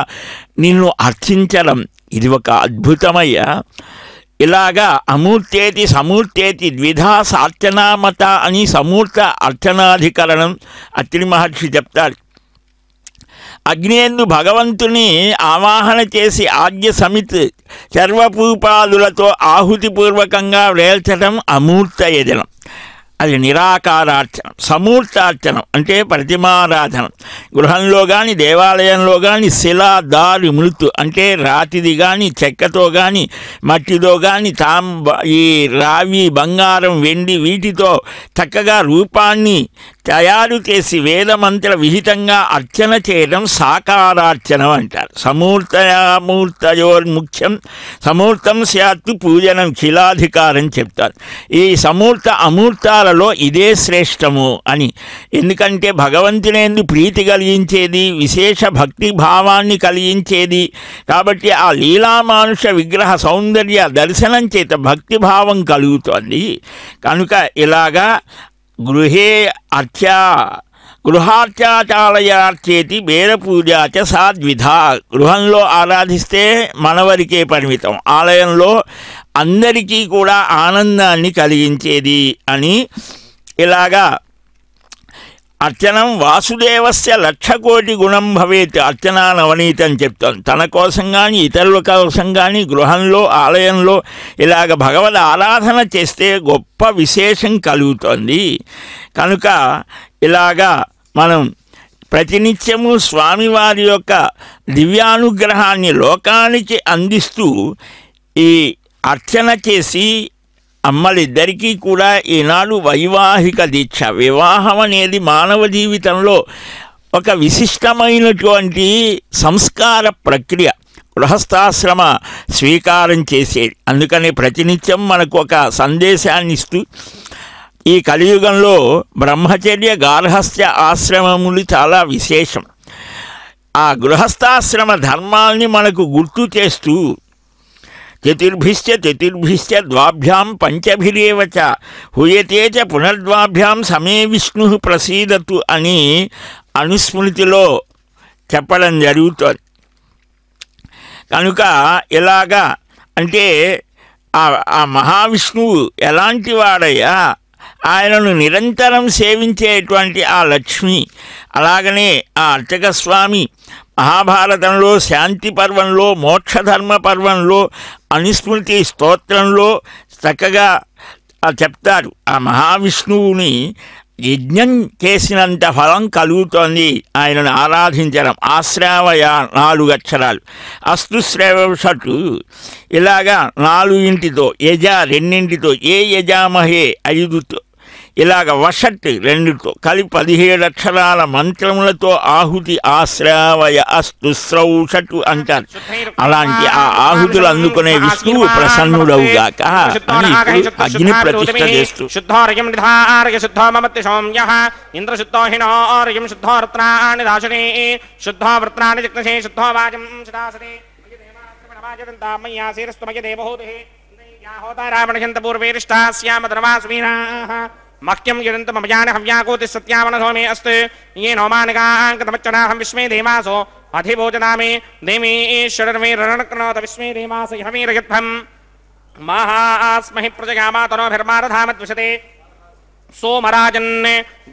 నిన్ను అర్చించడం ఇది ఒక అద్భుతమయ్యా. ఇలాగా అమూర్తేతి సమూర్తేతి ద్విధా సార్చనామత అని సమూర్త అర్చనాధికరణం అత్రి మహర్షి చెప్తాడు. అగ్నేందు భగవంతుని ఆవాహన చేసి ఆద్య సమిత్ సర్వపూపాదులతో ఆహుతిపూర్వకంగా వేల్చడం అమూర్త యజనం. అది నిరాకారార్చనం. సమూర్తార్చనం అంటే ప్రతిమారాధనం. గృహంలో కానీ దేవాలయంలో కానీ శిలా దారి మృతు అంటే రాతిది కానీ చెక్కతో కానీ మట్టితో కానీ ఈ రావి బంగారం వెండి వీటితో చక్కగా రూపాన్ని తయారు చేసి వేదమంత్ర విహితంగా అర్చన చేయడం సాకారార్చనం అంటారు. సమూర్తయామూర్తయోర్ముఖ్యం సమూర్తం స్యాత్తు పూజనం శిలాధికారం చెప్తారు. ఈ సమూర్త అమూర్తాలలో ఇదే శ్రేష్టము అని. ఎందుకంటే భగవంతునేందు ప్రీతి కలిగించేది, విశేష భక్తి భావాన్ని కలిగించేది కాబట్టి ఆ లీలామానుష విగ్రహ సౌందర్య దర్శనం చేత భక్తిభావం కలుగుతోంది. కనుక ఇలాగా గృహార్చాచాలయార్చేతి వేదపూజాచ సాద్విధా. గృహంలో ఆరాధిస్తే మనవరికే పరిమితం, ఆలయంలో అందరికీ కూడా ఆనందాన్ని కలిగించేది అని. ఇలాగా అర్చనం వాసుదేవస్య 1,00,000,000 గుణం భవేత్. అర్చనా నవనీతి అని చెప్తాను. తన కోసం కానీ ఇతరుల కోసం కానీ గృహంలో ఆలయంలో ఇలాగ భగవద్ ఆరాధన చేస్తే గొప్ప విశేషం కలుగుతుంది. కనుక ఇలాగా మనం ప్రతినిత్యము స్వామివారి యొక్క దివ్యానుగ్రహాన్ని లోకానికి అందిస్తూ ఈ అర్చన చేసి అమ్మలిద్దరికీ కూడా ఈనాడు వైవాహిక దీక్ష. వివాహం అనేది మానవ జీవితంలో ఒక విశిష్టమైనటువంటి సంస్కార ప్రక్రియ, గృహస్థాశ్రమ స్వీకారం చేసేది. అందుకని ప్రతినిత్యం మనకు ఒక సందేశాన్ని ఇస్తూ ఈ కలియుగంలో బ్రహ్మచర్య గార్హస్థ్య ఆశ్రమములు చాలా విశేషం. ఆ గృహస్థాశ్రమ ధర్మాల్ని మనకు గుర్తు చేస్తూ చతుర్భిశ్చ ద్వాభ్యాం పంచభిరేవ చ హుయతే చ పునర్ద్వాభ్యాం సమే విష్ణు ప్రసీదతు అని అనుస్మృతిలో చెప్పడం జరుగుతుంది. కనుక ఇలాగా అంటే ఆ మహావిష్ణువు ఎలాంటి వాడయ్యా, ఆయనను నిరంతరం సేవించేటువంటి ఆ లక్ష్మి. అలాగనే ఆ అర్చక స్వామి మహాభారతంలో శాంతి పర్వంలో, మోక్షధర్మ పర్వంలో, అనుస్మృతి స్తోత్రంలో చక్కగా చెప్తారు. ఆ మహావిష్ణువుని యజ్ఞం చేసినంత ఫలం కలుగుతోంది ఆయనను ఆరాధించడం. ఆశ్రావయ 4 అక్షరాలు, అస్తు శ్రేవషటు ఇలాగా 4 యజ 2, ఏ యజామహే 5, ఇలాగ వషట్ 2 కలిపి 17 అక్షరాల మంత్రములతో ఆహుతి ఆశ్రావయ అస్తు శ్రౌషటు అంటారు. అలాంటి ఆ ఆహుతులు అందుకునే విష్ణువు ప్రసన్నుడవుగాక అని అగ్ని ప్రతిష్ఠ చేస్తూ ఇంద్రశుద్ధో హినోర్యం శుద్ధో రత్నాని దాశనే శుద్ధో వృత్నాని జిగ్నసే శుద్ధో వాజం శుధాసనే మయ్యాశీరస్త్వమయ దేవహూతి హోతారావణశంత పూర్వేరిష్టాస్యామధర్వాసుమీనాః మహ్యం యదంత మమజాన హవ్యాకోతి సత్యావనసోమే అస్తు ये नौमानिकाङ्कतमच्चनाहं विश्वे देवासो अधिभोजनामे देवीश्वरर्मे रणकृणोत विश्वे देवास यहमीरयध्वं महास्महि प्रजगामातनोभिर्मारधामद्विषते सोमराजन्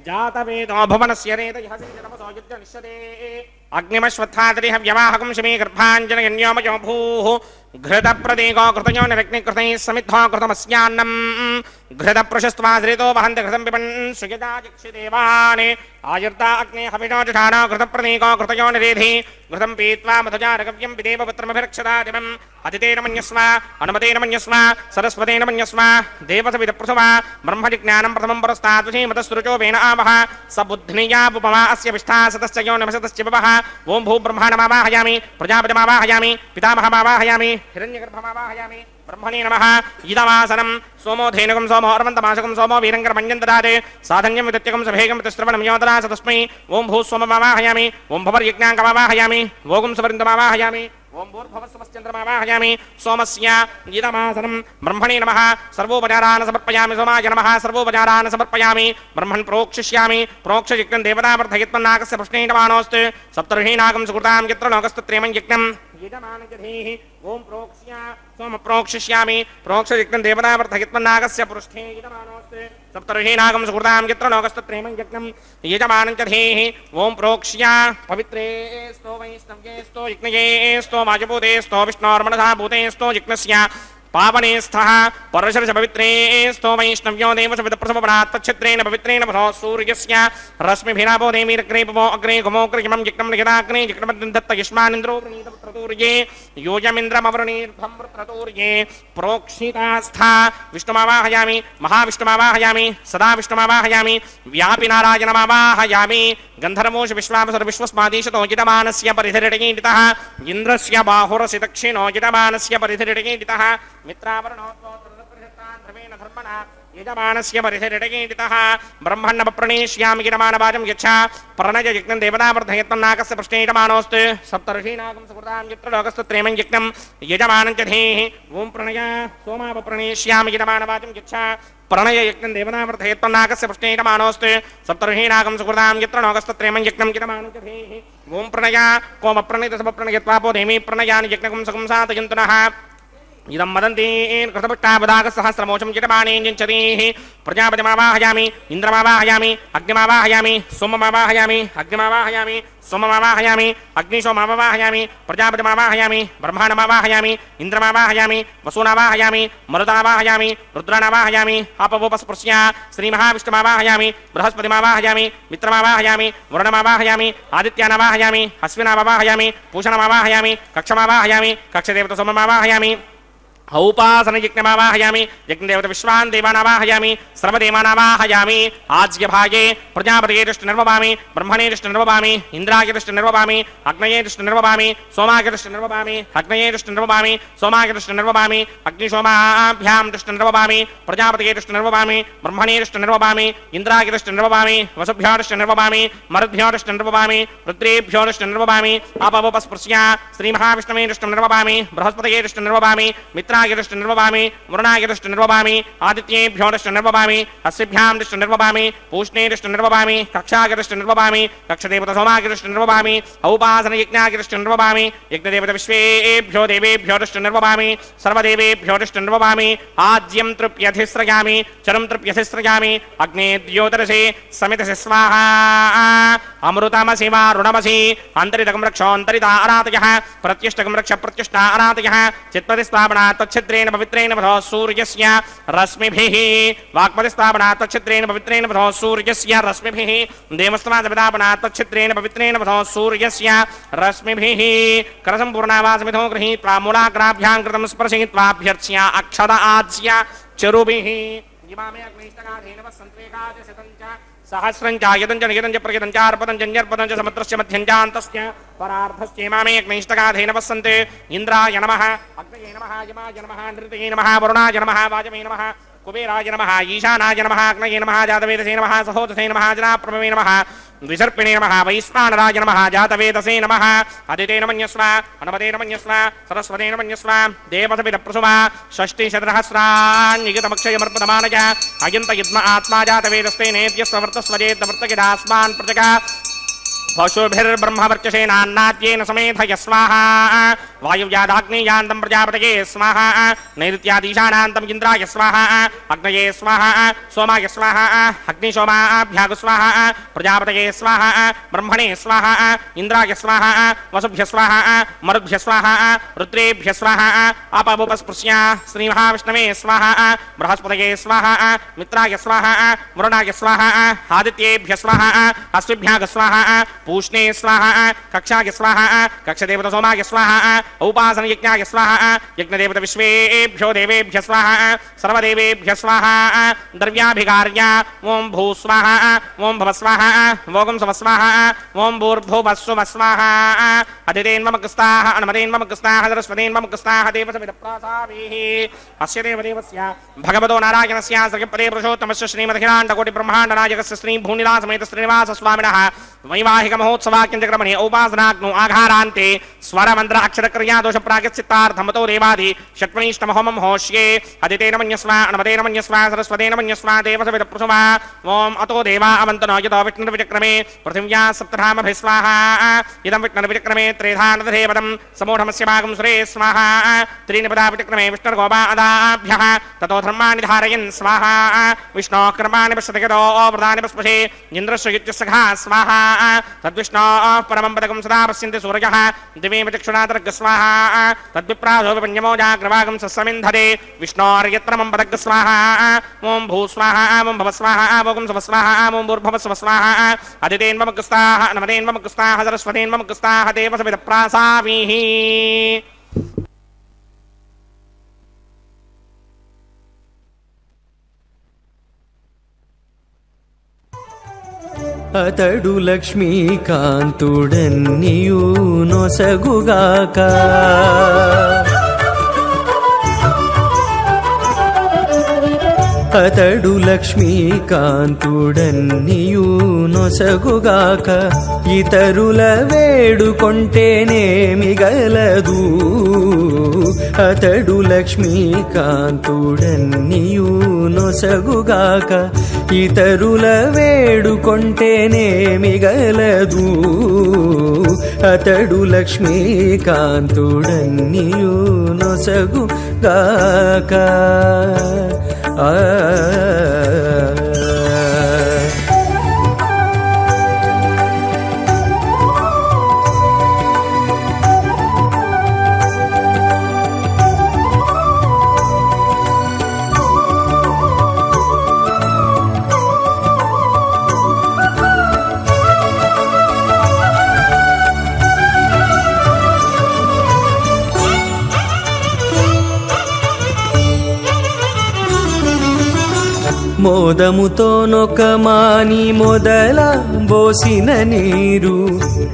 जातवेदो भुवनस्य रेतयहसिंजनमसो युद्धनिष्यते अग्निमश्वत्थातरिह व्यवाहकं शमे गर्भाञ्जनयन्योमयो भूः घृतप्रतीको कृतयोनिरग्निकृतैः समिद्धो कृतमस्यान्नम् घृतपृशस्त्वाश्रितो वहन्ति घृतं पिबन् सुयजा चक्षुदेवान् आयुर्ता अग्ने हविषो जुषाणो घृतप्रतीको कृतयोनिरेधि घृतं पीत्वा मधुजारगव्यं पिदेव पुत्रमभिरक्षदादिमम् अतितेन मन्यस्व अनुमतेन मन्यस्व सरस्वतेन मन्यस्व देवसविदप्रसव ब्रह्मजिज्ञानं प्रथमं पुरस्ताद्विषीमतस्रुचो वेन आवः स बुद्ध्नियापुपमा अस्य विष्ठा सतश्च यो नमसतश्च विवः ॐ भूब्रह्माणमावाहयामि प्रजापतिमावाहयामि पितामहमावाहयामि हिरण्यगर्भमावाहयामि ब्रह्मणे नमः इदमासनं सोमो धेनुकं सोमो अर्वन्तमाशकं सोमो वीरङ्करमञ्जं ददाते साधन्यं विदत्यकं सभेगं वितस्रवणं योतरा स तस्मै ॐ भूस्वममावाहयामि ॐ भवर्यज्ञाङ्कमावाहयामि ॐ सवरिन्दमावाहयामि ओं भूर्भुवस्सुमश्चन्द्रमावाहयामि सोमस्य इदमासनं ब्रह्मणे नमः सर्वोपचारान् समर्पयामि सोमाय नमः सर्वोपचारान् समर्पयामि ब्रह्मन् प्रोक्षिष्यामि प्रोक्षयज्ञं देवतावर्धयत्मन्नाकस्य प्रश्नेयमानोऽस्तु सप्तर्षीणाकं सुकृतां यत्र लोकस्तत्रेमं यज्ञम् यजमानजधीः ओं प्रोक्ष्य सोम प्रोक्षिष्यामि प्रोक्षयज्ञं देवतावर्धयत्मन्नाकस्य पृष्ठे यजमानोऽस्तु सप्तर्षीणाकं सुकृतां यत्र लोकस्तत्रेमं यज्ञम् यजमानजधीः ओं प्रोक्ष्य पवित्रे स्तो वैष्णव्ये स्तो यज्ञये स्तो वाजभूते स्तो विष्णोर्मनसा भूते स्तो यज्ञस्य पावने स्थः परशर्ष पवित्रे स्तो वैष्णव्यो देवसविदप्रसवपरात्तच्छत्रेण पवित्रेण भरो सूर्यस्य रश्मिभिरापो देवीरग्रे पवो अग्रे गुमोग्रयमं यज्ञं निहिताग्ने यज्ञमदत्त युष्मानिन्द्रो प्रणीतपुत्रतूर्ये योजमिन्द्रमवरुणीर्भं वृत्रतूर्ये प्रोक्षितास्था विष्णुमावाहयामि महाविष्णुमावाहयामि सदा विष्णुमावाहयामि व्यापिनारायणमावाहयामि गन्धर्वोष विश्वावसर विश्वस्मादीशतो जितमानस्य परिधिरिटगीडितः इन्द्रस्य बाहुरसि दक्षिणो जितमानस्य परिधिरिटगीडितः मित्रावरणोत्तोत्तरदप्रशस्तान् ध्रुवेण धर्मणा यजमानस्य परिधिरिटगीडितः ब्रह्मण्णप्रणेष्यामि गिरमानवाचं यच्छ प्रणय यज्ञं देवतावर्धयत्मन्नाकस्य प्रश्ने यजमानोऽस्तु सप्तर्षीणाकं सुकृतां यत्र लोकस्तत्रेमं यज्ञं यजमानं च धेः ॐ प्रणय सोमावप्रणेष्यामि गिरमानवाचं यच्छ प्रणय यज्ञं देवतावर्धयत्मन्नाकस्य प्रश्ने यजमानोऽस्तु सप्तर्षीणाकं सुकृतां यत्र लोकस्तत्रेमं यज्ञं यजमानं च धेः ॐ प्रणय कोमप्रणितसमप्रणयत्वापो देवी प्रणयानि यज्ञकं सकं साधयन्तु नः इदं वदन्ति कृतपट्टापदाकसहस्रमोषं चिटबाणेञ्चरीः प्रजापतिमावाहयामि इन्द्रमावाहयामि अग्निमावाहयामि सोममावाहयामि अग्निमावाहयामि सोममावाहयामि अग्निशोमावाहयामि प्रजापतिमावाहयामि ब्रह्माण्डमावाहयामि इन्द्रमावाहयामि वसूनावाहयामि मरुतावाहयामि रुद्राणावाहयामि आपवोपस्पृश्य श्रीमहाविष्णुमावाहयामि बृहस्पतिमावाहयामि मित्रमावाहयामि वरुणमावाहयामि आदित्यानावाहयामि अश्विनावाहयामि पूषणमावाहयामि कक्षमावाहयामि कक्षदेवतसोममावाहयामि औपासनयज्ञमावाहयामि यज्ञदेवता विश्वान् देवानावाहयामि सर्वदेवानावाहयामि आज्यभागे प्रजापतये दृष्टिर्ववामि ब्रह्मणे दृष्टिर्ववामि इन्द्राय दृष्टिर्ववामि अग्नये दृष्टिर्ववामि सोमाय दृष्टिर्ववामि अग्नये दृष्टिर्ववामि सोमाय दृष्टिर्ववामि अग्निशोमाभ्यां दृष्टिर्ववामि प्रजापतये दृष्टिर्ववामि ब्रह्मणे दृष्टिर्ववामि इन्द्राय दृष्टिर्ववामि वसुभ्यो दृष्टिर्ववामि मरुद्भ्यो दृष्टिर्ववामि रुद्रेभ्यो दृष्टिर्ववामि आपवोपस्पृश्य श्रीमहाविष्णवे दृष्टिर्ववामि बृहस्पतये दृष्टिर्ववामि मित्राय दृष्टिर्ववामि वरुणाय दृष्टिर्ववामि आदित्येभ्यो दृष्टिर्ववामि अश्विभ्यां दृष्टिर्ववामि पूष्णे दृष्टिर्ववामि कक्षाय दृष्टिर्ववामि कक्षदेवतसोमाय दृष्टिर्ववामि औपासनयज्ञाय दृष्टिर्ववामि यज्ञदेवता विश्वेभ्यो देवेभ्यो दृष्टिर्ववामि सर्वदेवेभ्यो दृष्टिर्ववामि आज्यं तृप्यधिस्रयामि चरं तृप्यधिस्रयामि अग्ने द्योतरसे समितसे स्वाहा अमृतमसि वारुणमसि अन्तरितकं रक्षोऽन्तरिता अरातयः प्रत्यष्टकं रक्ष प्रत्यष्टा अरातयः चित्पतिस्तापना तच्छिद्रेण पवित्रेण भरो सूर्यस्य रश्मिभिः वाक्पतिस्तापना तच्छिद्रेण पवित्रेण भरो सूर्यस्य रश्मिभिः देवस्त्वादपितापना तच्छिद्रेण पवित्रेण भरो सूर्यस्य रश्मिभिः करसम्पूर्णावासमिधो गृहीत्वा मूलाग्राभ्यां कृतं स्पर्शयित्वाभ्यर्च्य अक्षत आज्य चरुभिः इमामे अग्निष्टकाधेन वसन्त्वेकादशतं च सहस्रं च यदं च नियतं च प्रयतं च अर्पतं च न्यर्पतं च समुद्रस्य मध्यं च अन्तस्य परार्धस्येमामे अग्निष्टकाधेन वसन्ते इन्द्राय नमः अग्नये नमः यमाय नमः नृतये नमः वरुणाय नमः वाजवे नमः कुबेराय नमः ईशानाय नमः अग्नये नमः जातवेदसे नमः सहोदसे नमः जनाप्रभवे नमः द्विसर्पिणे नमः वैश्वानराय नमः जातवेदसे नमः अदितेन मन्यस्व अनुमतेन मन्यस्व सरस्वतेन मन्यस्व देवसविदप्रसुव षष्टिशतसहस्रान्निगतमक्षयमर्पदमानय अयन्त युद्म आत्मा जातवेदस्ते नेत्यस्ववर्तस्वजेतवर्तकिदास्मान् प्रजगा पशुभिर्ब्रह्मवर्चसेनान्नाद्येन समेधय स्वाहा वायुव्यादाग्नेयान्तं प्रजापतये स्वाहा नैऋत्यादीशानान्तं इन्द्राय स्वाहा अग्नये स्वाहा सोमाय स्वाहा अग्निशोमाभ्याग स्वाहा प्रजापतये स्वाहा ब्रह्मणे स्वाहा इंद्राय स्वाहा वसुभ्य स्वाहा मरुभ्य स्वाहा रुद्रेभ्य स्वाहा अपमुपस्पृश्य श्रीमहाविष्णवे स्वाहा बृहस्पतये स्वाहा मित्राय स्वाहा वरुणाय स्वाहा आदित्येभ्य स्वाहा अश्विभ्याग स्वाहा पूष्णे स्वाहा कक्षाय स्वाहा कक्षदेवता सोमाय स्वाहा उपासन यज्ञाय स्वाहा यज्ञदेवता विश्वेभ्यो देवेभ्य स्वाहा सर्वदेवेभ्य स्वाहा द्रव्याभिकार्य ओं भू स्वाहा ओं भव स्वाहा वोगं सव स्वाहा ओं भूर्भुवस्सुव स्वाहा अधिदेन्वमकस्ताः अनुमदेन्वमकस्ताः सरस्वतीन्वमकस्ताः देवसविदप्रासाभिः अस्य देवदेवस्य भगवतो नारायणस्य सर्गपदे पुरुषोत्तमस्य श्रीमदखिलाण्डकोटिब्रह्माण्डनायकस्य श्रीभूनिलासमेत श्रीनिवासस्वामिनः वैवाहिक महोत्सवाख्यञ्चक्रमणे औपासनाग्नो आघारान्ते स्वरमन्त्र अक्षरक्रिया दोष प्रागश्चित्तार्थमतो देवादि षट्मणीष्टमहोमं होष्ये अदितेन मन्यस्व अनुमतेन मन्यस्व सरस्वतेन मन्यस्व देवसविदप्रुषवा ओम अतो देवा अवन्तनो यतो विष्णुर्विचक्रमे पृथिव्या सप्तधामभिः स्वाहा इदं विष्णुर्विचक्रमे त्रेधानदधेवदं समूढमस्य भागं सुरे स्वाहा त्रीनिपदा विचक्रमे विष्णुर्गोपादाभ्यः ततो धर्माणि धारयन् स्वाहा विष्णोः कर्माणि पश्यतगतो व्रतानि पस्पशे इन्द्रस्य युज्यसखा स्वाहा तद्विष्णोः परमं पदकं सदा पश्यन्ति सूर्यः दिवेम चक्षुणातर्ग स्वाहा तद्विप्रासो विपञ्चमो जाग्रवागं सस्समिन्धते विष्णोर्यत्रमं पदग स्वाहा ओं भू स्वाहा ओं भव स्वाहा वोगं सव स्वाहा ओं भूर्भुवः स्वः स्वाहा अदितेन्वमकस्ताः अनुमतेन्वमकस्ताः सरस्वतीन्वमकस्ताः देवसविदप्रासाभिः అతడు లక్ష్మీకాంతుడన్నియు నొసగుగాక అతడు లక్ష్మీకాంతుడన్నియు నొసగుగాక ఇతరుల వేడుకొంటేనేమి గలదు అతడు లక్ష్మీకాంతుడన్నియు నొసగుగాక ఇతరుల వేడుకొంటేనేమి గలదు అతడు లక్ష్మీకాంతుడన్నియు నొసగుగాక మోదముతో నొకమాని మొదల బోసిన నీరు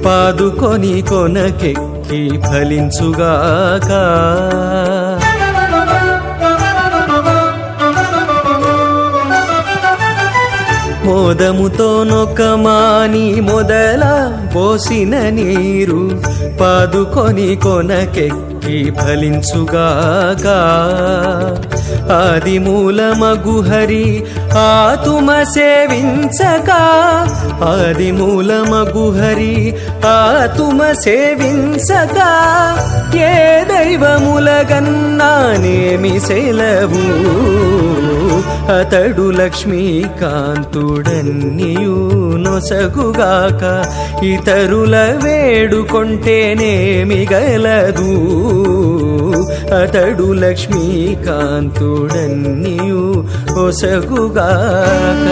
పాదుకొని కొనకెక్కి ఫలించుగాక మోదముతో నొకమాని మొదల బోసిన నీరు పాదుకొని కొనకెక్కి ఫలించుగాక ఆదిమూలమగు హరి ఆతుమ సేవించక ఆదిమూలమగు హరి ఆతుమ సేవించక ఏ దైవములగన్నానేమి సెలవు అతడు లక్ష్మీకాంతుడన్నియు నొసగుగాక ఇతరుల వేడుకొంటేనేమి గలదు అతడు లక్ష్మీకాంతుడన్నియు ఒసగుగాక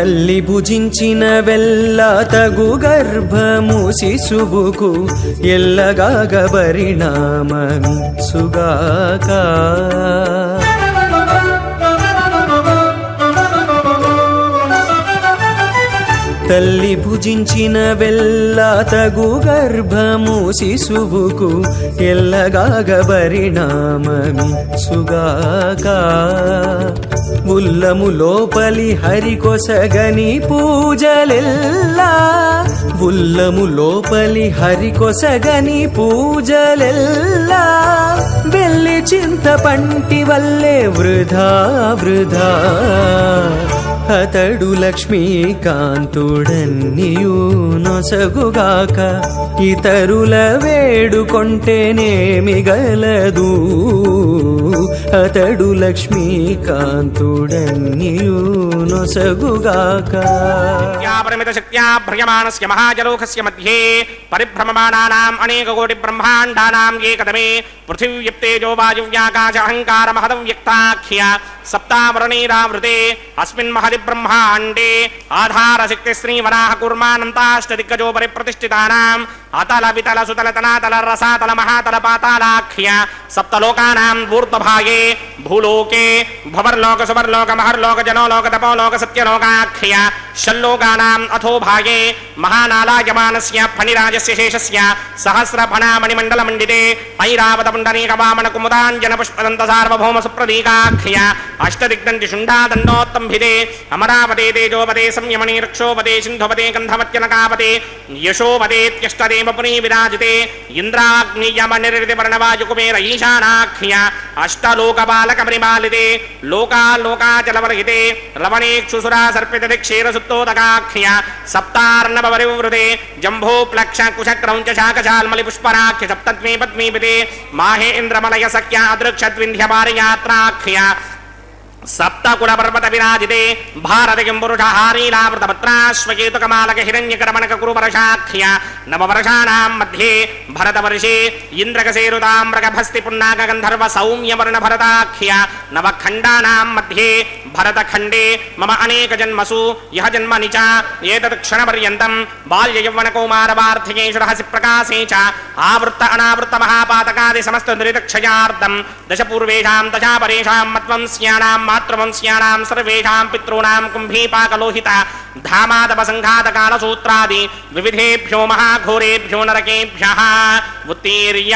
తల్లి భుజించిన వెల్ల తగు గర్భము శిశువుకు ఎల్లగాగ పరిణామమిచ్చుగాక. తల్లి భుజించిన వెల్ల తగు గర్భము శిశువుకు ఎల్లగాగ పరిణామమిచ్చుగాక. ఉల్లము లోపలి హరికొసగని పూజలెల్లా, ఉల్లము లోపలి హరికొసగని పూజలెల్లా, వెల్లి చింత పంటి వల్లే వృధా వృధా. అతడు లక్ష్మీకాంతుడన్నియు నొసగుగాక, ఇతరుల వేడుకొంటేనేమి గలదు. అతడు లక్ష్మీకాంతుడన్నియు నొసగుగాక. పరిమిత శక్త్యా భ్రయమాణస్య మహాజలోకస్య మధ్యే పరిభ్రమమాణానాం అనేక కోటి బ్రహ్మాండానాం ఏకదమే పృథివ్యప్తేజో వాయువ్యాకాశ అహంకార మహదవ్యక్తాఖ్య సప్తావరణీరావృతే అస్మిన్ మహది బ్రహ్మాండే ఆధార శక్తి శ్రీ వరాహ కూర్మానంతాష్టదిగ్గజో పరిప్రతిష్ఠితానాం అతల వితల సుతల తనాతల రసాతల మహాతల పాతాళాఖ్య సప్తలోకానాం ఊర్ధ్వభాగే భూలోకే భవర్లోక సువర్లోక మహర్లోక జనోలోక తపోలోక సత్యలోకాఖ్య షల్లోకానాం అథో భాగే మహానాలాయమానస్య ఫణిరాజస్య శేషస్య సహస్రఫణామణిమండలమండితే ఐరావత పుండరీక వామన కుముదాంజన పుష్పదంత సార్వభౌమ సుప్రదీకాఖ్య అష్టదిగ్దంతి శుండాదండోత్తంభిదే అమరావతే తేజోపదే సంయమణి రక్షోపదే సింధుపదే గంధమత్యనకాపతే యశోపదేత్యష్టదేవ పురీ విరాజితే ఇంద్రాగ్నియమనిరితి వర్ణవాయుకుమేర ఈశానాఖ్య అష్టలోకపాలక పరిపాలితే లోకాలోకాచలవర్హితే రమణేక్షుసురా సర్పిత క్షీరసుత్తోదకాఖ్య సప్తార్ణవ పరివృతే జంభో ప్లక్ష కుశక్రౌంచ శాకశాల్మలి పుష్పరాఖ్య సప్తద్వీ పద్మీపితే మాహేంద్రమలయ సఖ్య అదృక్షద్వింధ్య పారియాత్రాఖ్య సప్తకుల పర్వత విరాజితే భారతి కింపురుషహారీలావృతపత్రాశ్వకేతుకమాలక హిరణ్యకరమణక కురువర్షాఖ్య నవవర్షాణాం మధ్యే భరతవర్షే ఇంద్రకసేరుతామ్రకభస్తి పున్నాక గంధర్వ సౌమ్యవర్ణ భరతాఖ్య నవఖండానాం మధ్యే భరతఖండే మమ అనేక జన్మసు యహ జన్మని చ ఏతత్ క్షణపర్యంతం బాల్య యౌవన కౌమార వార్ధకేషు రహసి ప్రకాశే చ ఆవృత్త అనావృత్త మహాపాతకాది సమస్త దురితక్షయార్థం దశ పూర్వేషాం దశా పరేషాం మత్వంస్యానాం మాతృవంశ్యానాం సర్వేషాం పితॄణాం కుంభీపాకలోహిత ధామాదపసంఘాతకాలసూత్రాది వివిధేభ్యో మహాఘోరేభ్యో నరకేభ్యః ఉత్తీర్య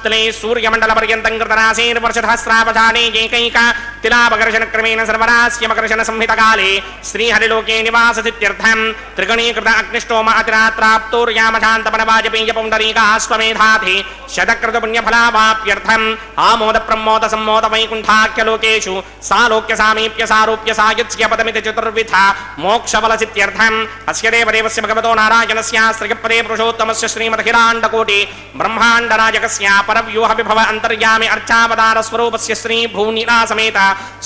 తలే సూర్యమండల పర్యంతం కృతరాశీర్వర్షధస్రావధానే ఏకైక తిలాపకర్షణ క్రమేణ సర్వరాస్యమకర్షణ సంహితకాలే శ్రీహరిలోకే నివాససిత్యర్థం త్రిగణీకృత అగ్నిష్టోమ అతిరాత్రాప్తోర్యామశాంతపనవాజపేయ పౌండరీకాశ్వమేధాధి శతకృత పుణ్యఫలావాప్యర్థం ఆమోద ప్రమోద సమ్మోద వైకుంఠాఖ్యలోకేషు సాలోక్య సామీప్య సారూప్య సాయుత్స్య పదమితి చతుర్విధ మోక్షఫలసిత్యర్థం అస్య దేవదేవస్య భగవతో నారాయణస్య శ్రీపదే పురుషోత్తమస్య శ్రీమద్హిరాండకోటి బ్రహ్మాండనాయకస్య పరవ్యూహ విభవ అంతర్యామి అర్చావతార స్వరూపస్య శ్రీ భూనీలా సమేత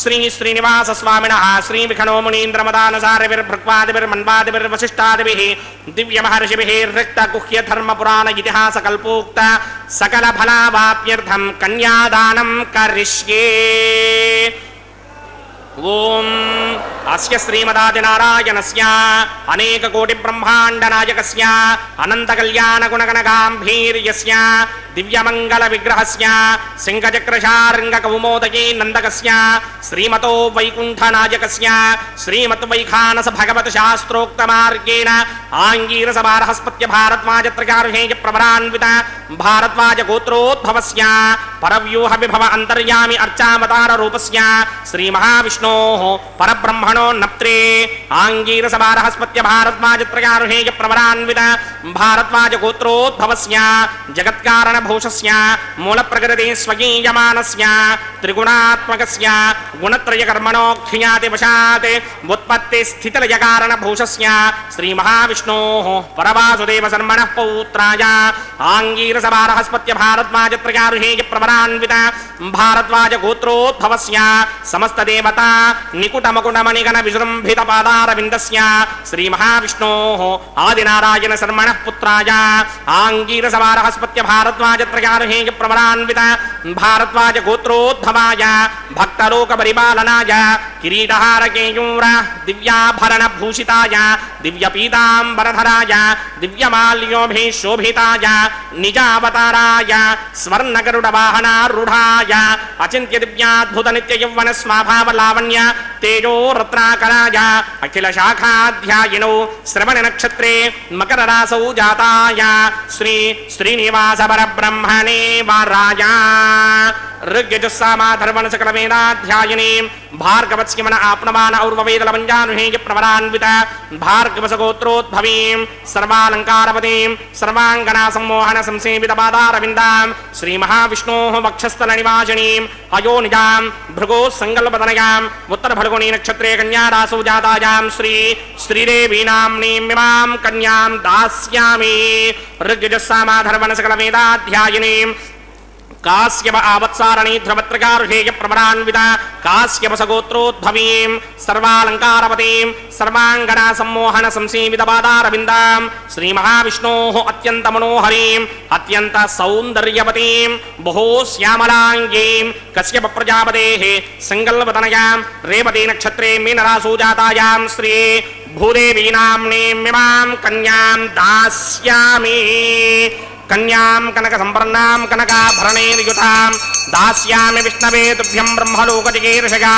శ్రీ శ్రీనివాస స్వామినః శ్రీ విఖణో మునీంద్రమదానసారవిర్భృక్వాదిభిర్వశిష్టాదిభిః దివ్య మహర్షిభిః రిక్త గుహ్య ధర్మ పురాణ ఇతిహాస కల్పోక్త సకల ఫలావాప్యర్థం కన్యాదానం కరిష్యే. ఓం అస్య శ్రీమదాదినారాయణస్య అనేక కోటి బ్రహ్మాండ నాయకస్య అనంత కళ్యాణ గుణగణగాంభీర్యస్య దివ్యమంగళ విగ్రహస్య సింహచక్రశార్ంగ కౌమోదకీ నందకస్య శ్రీమతో వైకుంఠ నాయకస్య శ్రీమత్ వైఖానస భగవత్ శాస్త్రోక్త మార్గేణ ఆంగీరస బారహస్పత్య భారద్వాజత్రకారుహేయ ప్రవరాన్విత భారద్వాజ గోత్రోద్భవస్య పరవ్యూహ విభవ అంతర్యామి అర్చావతార రూపస్య శ్రీ మహావిష్ణోః పరబ్రహ్మణో నప్త్రే ఆంగీరస బారహస్పత్య భారద్వాజత్రకారుహేయ ప్రవరాన్విత భారద్వాజ గోత్రోద్భవస్య జగత్కారణ భూషస్య మూల ప్రకృతి స్వగీయమానస్య త్రిగుణాత్మకస్య గుణత్రయ కర్మణోఖ్యాతి వశాత్ ఉత్పత్తి స్థితిలయ కారణ భూషస్య శ్రీ మహావిష్ణోః పరవాసుదేవ శర్మణః పౌత్రాయ ఆంగీరస అంగీరసభారహస్పత్య భారద్వాజత్రయారుహేయ ప్రవరాన్విత భారద్వాజ గోత్రోద్భవస్య సమస్త దేవత నికుటమకుటమణిగణ విజృంభిత పాదారవిందస్య శ్రీ మహావిష్ణోః ఆదినారాయణ శర్మణః పుత్రాయ ఆంగీరసభారహస్పత్య భారద్వాజత్రయారుహేయ ప్రవరాన్విత భారద్వాజ గోత్రోద్భవాయ భక్తలోక పరిపాలనాయ కిరీటహారకేయూర దివ్యాభరణ భూషితాయ దివ్యపీతాంబరధరాయ దివ్యమాల్యోభిశోభితాయ నిజావతారాయ స్వర్ణగరుడ వాహనారూఢాయ అచింత్య దివ్యాద్భుత నిత్య యౌవన స్వాభావలావణ్య తేజో రత్నాకరాయ అఖిల శాఖాధ్యాయినో శ్రవణ నక్షత్రే మకర రాసౌ జాతాయ శ్రీ శ్రీనివాస పరబ్రహ్మణే వారాయ ऋग्यजुस्सामाधर्वण सकल वेदाध्यायिनी भार्गवत्स्यमन आप्नवान और्ववेदलवञ्जानुहेय प्रवरान्वित भार्गवसगोत्रोद्भवीं सर्वालङ्कारपतीं सर्वाङ्गना सम्मोहन संसेवित पादारविन्दां श्रीमहाविष्णोः वक्षस्थलनिवासिनीं अयोनिजां भृगोः सङ्कल्पतनयाम् उत्तरफल्गुनी नक्षत्रे कन्यारासौ जातायां श्रीदेवी नाम्नीमिमां कन्यां दास्यामि ऋग्यजुस्सामाधर्वण सकल वेदाध्यायिनीं काश्यप आवत्सारणी ध्रुवत्रकारुहेय प्रवरान्विता काश्यप सगोत्रोद्भवीं सर्वालङ्कारवतीं सर्वाङ्गना सम्मोहन संसेवित पादारविन्दां श्रीमहाविष्णोः अत्यन्त मनोहरीं अत्यन्त सौन्दर्यवतीं बहु श्यामलाङ्गीं कश्यप प्रजापतेः सङ्कल्पतनयां रेवती नक्षत्रे मीनरासौ जातायां श्री भूदेवी नाम्नीमिमां कन्यां दास्यामि कन्यां कनक संपन्नां कनकाभरणैर्युतां दास्यामि विष्णवे तुभ्यं ब्रह्मलोकजिगीर्षया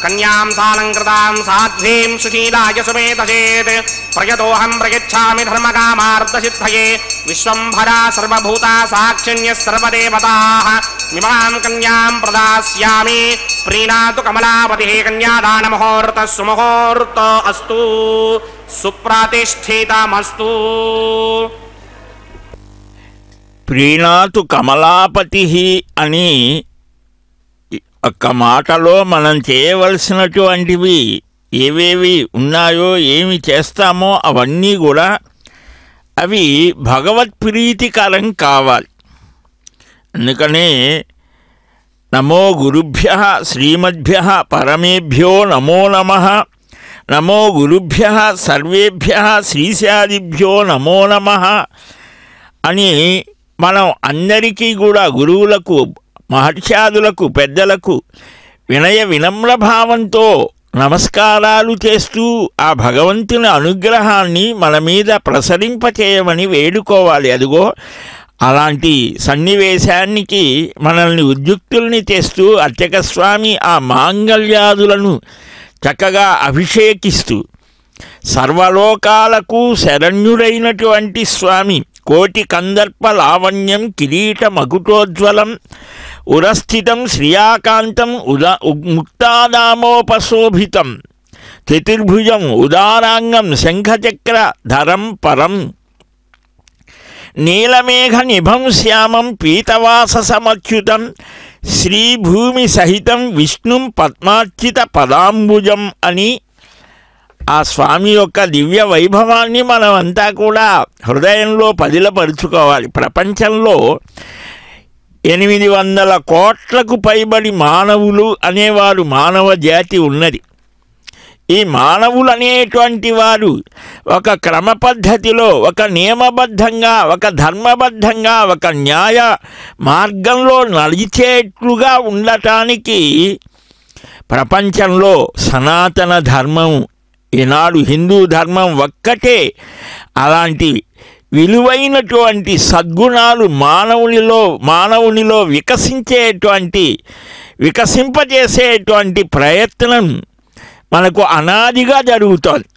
कन्यां सालङ्कृतां साध्वीं सुशीलाय सुमेधसेत् प्रयतोऽहं प्रयच्छामि धर्मकामार्थसिद्धये विश्वम्भरा सर्वभूता साक्षिण्यः सर्वदेवताः इमां कन्यां प्रदास्यामि प्रीणातु कमलापतिः कन्यादानमुहूर्तः सुमुहूर्तो अस्तु सुप्रतिष्ठितमस्तु ప్రీణాతు కమలాపతి అని ఒక్క మాటలో మనం చేయవలసినటువంటివి ఏవేవి ఉన్నాయో ఏమి చేస్తామో అవన్నీ కూడా అవి భగవత్ప్రీతికరం కావాలి. అందుకనే నమో గురుభ్యః శ్రీమద్భ్యః పరమేభ్యో నమో నమః నమో గురుభ్యః సర్వేభ్యః శ్రీశాదిభ్యో నమో నమః అని మనం అందరికీ కూడా గురువులకు మహర్షాదులకు పెద్దలకు వినయ వినమ్ర భావంతో నమస్కారాలు చేస్తూ ఆ భగవంతుని అనుగ్రహాన్ని మన మీద ప్రసరింపచేయమని వేడుకోవాలి. అదిగో అలాంటి సన్నివేశానికి మనల్ని ఉద్యుక్తుల్ని చేస్తూ అర్చక స్వామి ఆ మాంగళ్యాదులను చక్కగా అభిషేకిస్తూ సర్వలోకాలకు శరణ్యుడైనటువంటి స్వామి కోటి కందర్ప లావణ్యం కిరీట మకుటోజ్వలం ఉరస్థితం శ్రియాకాంతం ముక్తాదామోపశోభితం చతుర్భుజం ఉదారాంగం శంఖచక్ర ధరం పరం నీలమేఘ నిభం శ్యామం పీతవాససమచ్యుతం శ్రీభూమి సహితం విష్ణుం పద్మార్చిత పదాంబుజం అని ఆ స్వామి యొక్క దివ్య వైభవాన్ని మనమంతా కూడా హృదయంలో పదిలపరుచుకోవాలి. ప్రపంచంలో 800 కోట్లకు పైబడి మానవులు అనేవారు మానవ జాతి ఉన్నది. ఈ మానవులు అనేటువంటి వారు ఒక క్రమ పద్ధతిలో ఒక నియమబద్ధంగా ఒక ధర్మబద్ధంగా ఒక న్యాయ మార్గంలో నడిచేట్లుగా ఉండటానికి ప్రపంచంలో సనాతన ధర్మం ఈనాడు హిందూ ధర్మం ఒక్కటే అలాంటి విలువైనటువంటి సద్గుణాలు మానవునిలో వికసింపజేసేటువంటి ప్రయత్నం మనకు అనాదిగా జరుగుతోంది.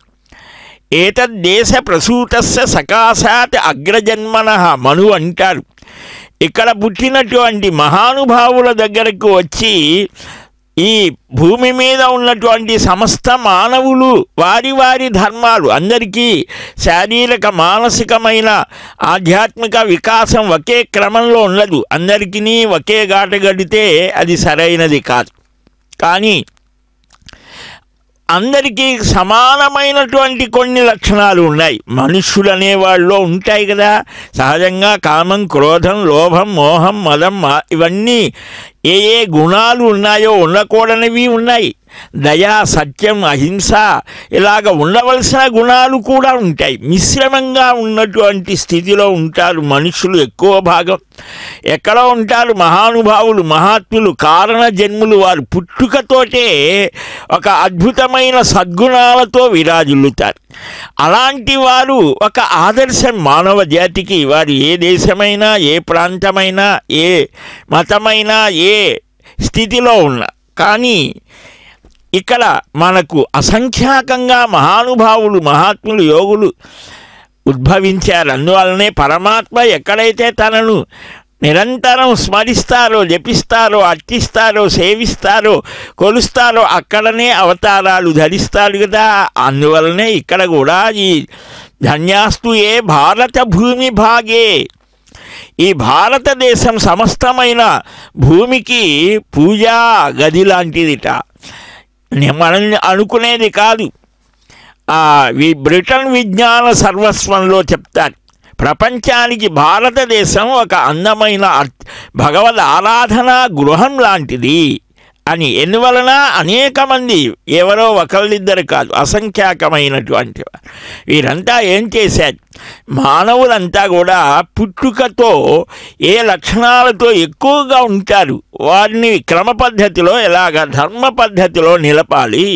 ఏతద్దేశ ప్రసూతస్య సకాశాత్ అగ్రజన్మనః మను అంటారు. ఇక్కడ పుట్టినటువంటి మహానుభావుల దగ్గరకు వచ్చి ఈ భూమి మీద ఉన్నటువంటి సమస్త మానవులు వారి వారి ధర్మాలు అందరికీ శారీరక మానసికమైన ఆధ్యాత్మిక వికాసం ఒకే క్రమంలో ఉండదు. అందరికీ ఒకే గాట గడితే అది సరైనది కాదు. కానీ అందరికీ సమానమైనటువంటి కొన్ని లక్షణాలు ఉన్నాయి. మనుష్యులు అనేవాళ్ళలో ఉంటాయి కదా సహజంగా. కామం, క్రోధం, లోభం, మోహం, మదం ఇవన్నీ ఏ ఏ గుణాలు ఉన్నాయో ఉండకూడనివి ఉన్నాయి. దయ, సత్యం, అహింస ఇలాగ ఉండవలసిన గుణాలు కూడా ఉంటాయి. మిశ్రమంగా ఉన్నటువంటి స్థితిలో ఉంటారు మనుషులు ఎక్కువ భాగం. ఎక్కడ ఉంటారు మహానుభావులు, మహాత్ములు, కారణ జన్ములు. వారు పుట్టుకతోటే ఒక అద్భుతమైన సద్గుణాలతో విరాజిల్లుతారు. అలాంటి వారు ఒక ఆదర్శం మానవ జాతికి. వారు ఏ దేశమైనా, ఏ ప్రాంతమైనా, ఏ మతమైనా, ఏ స్థితిలో ఉన్నా. కానీ ఇక్కడ మనకు అసంఖ్యాకంగా మహానుభావులు, మహాత్ములు, యోగులు ఉద్భవించారు. అందువల్లనే పరమాత్మ ఎక్కడైతే తనను నిరంతరం స్మరిస్తారో, జపిస్తారో, అర్చిస్తారో, సేవిస్తారో, కొలుస్తారో అక్కడనే అవతారాలు ధరిస్తాడు కదా. అందువల్లనే ఇక్కడ కూడా ఈ ధన్యాస్తు ఏ భారత భూమి భాగే, ఈ భారతదేశం సమస్తమైన భూమికి పూజా గది లాంటిదిట. మనం అనుకునేది కాదు. బ్రిటన్ విజ్ఞాన సర్వస్వంలో చెప్తారు, ప్రపంచానికి భారతదేశం ఒక అందమైన భగవద్ ఆరాధనా గృహం లాంటిది అని. ఎందువలన అనేక మంది, ఎవరో ఒకళ్ళిద్దరు కాదు, అసంఖ్యాకమైనటువంటి వీరంతా ఏం చేశారు, మానవులంతా కూడా పుట్టుకతో ఏ లక్షణాలతో ఎక్కువగా ఉంటారు వారిని క్రమ పద్ధతిలో ఎలాగ ధర్మ పద్ధతిలో నిలపాలి.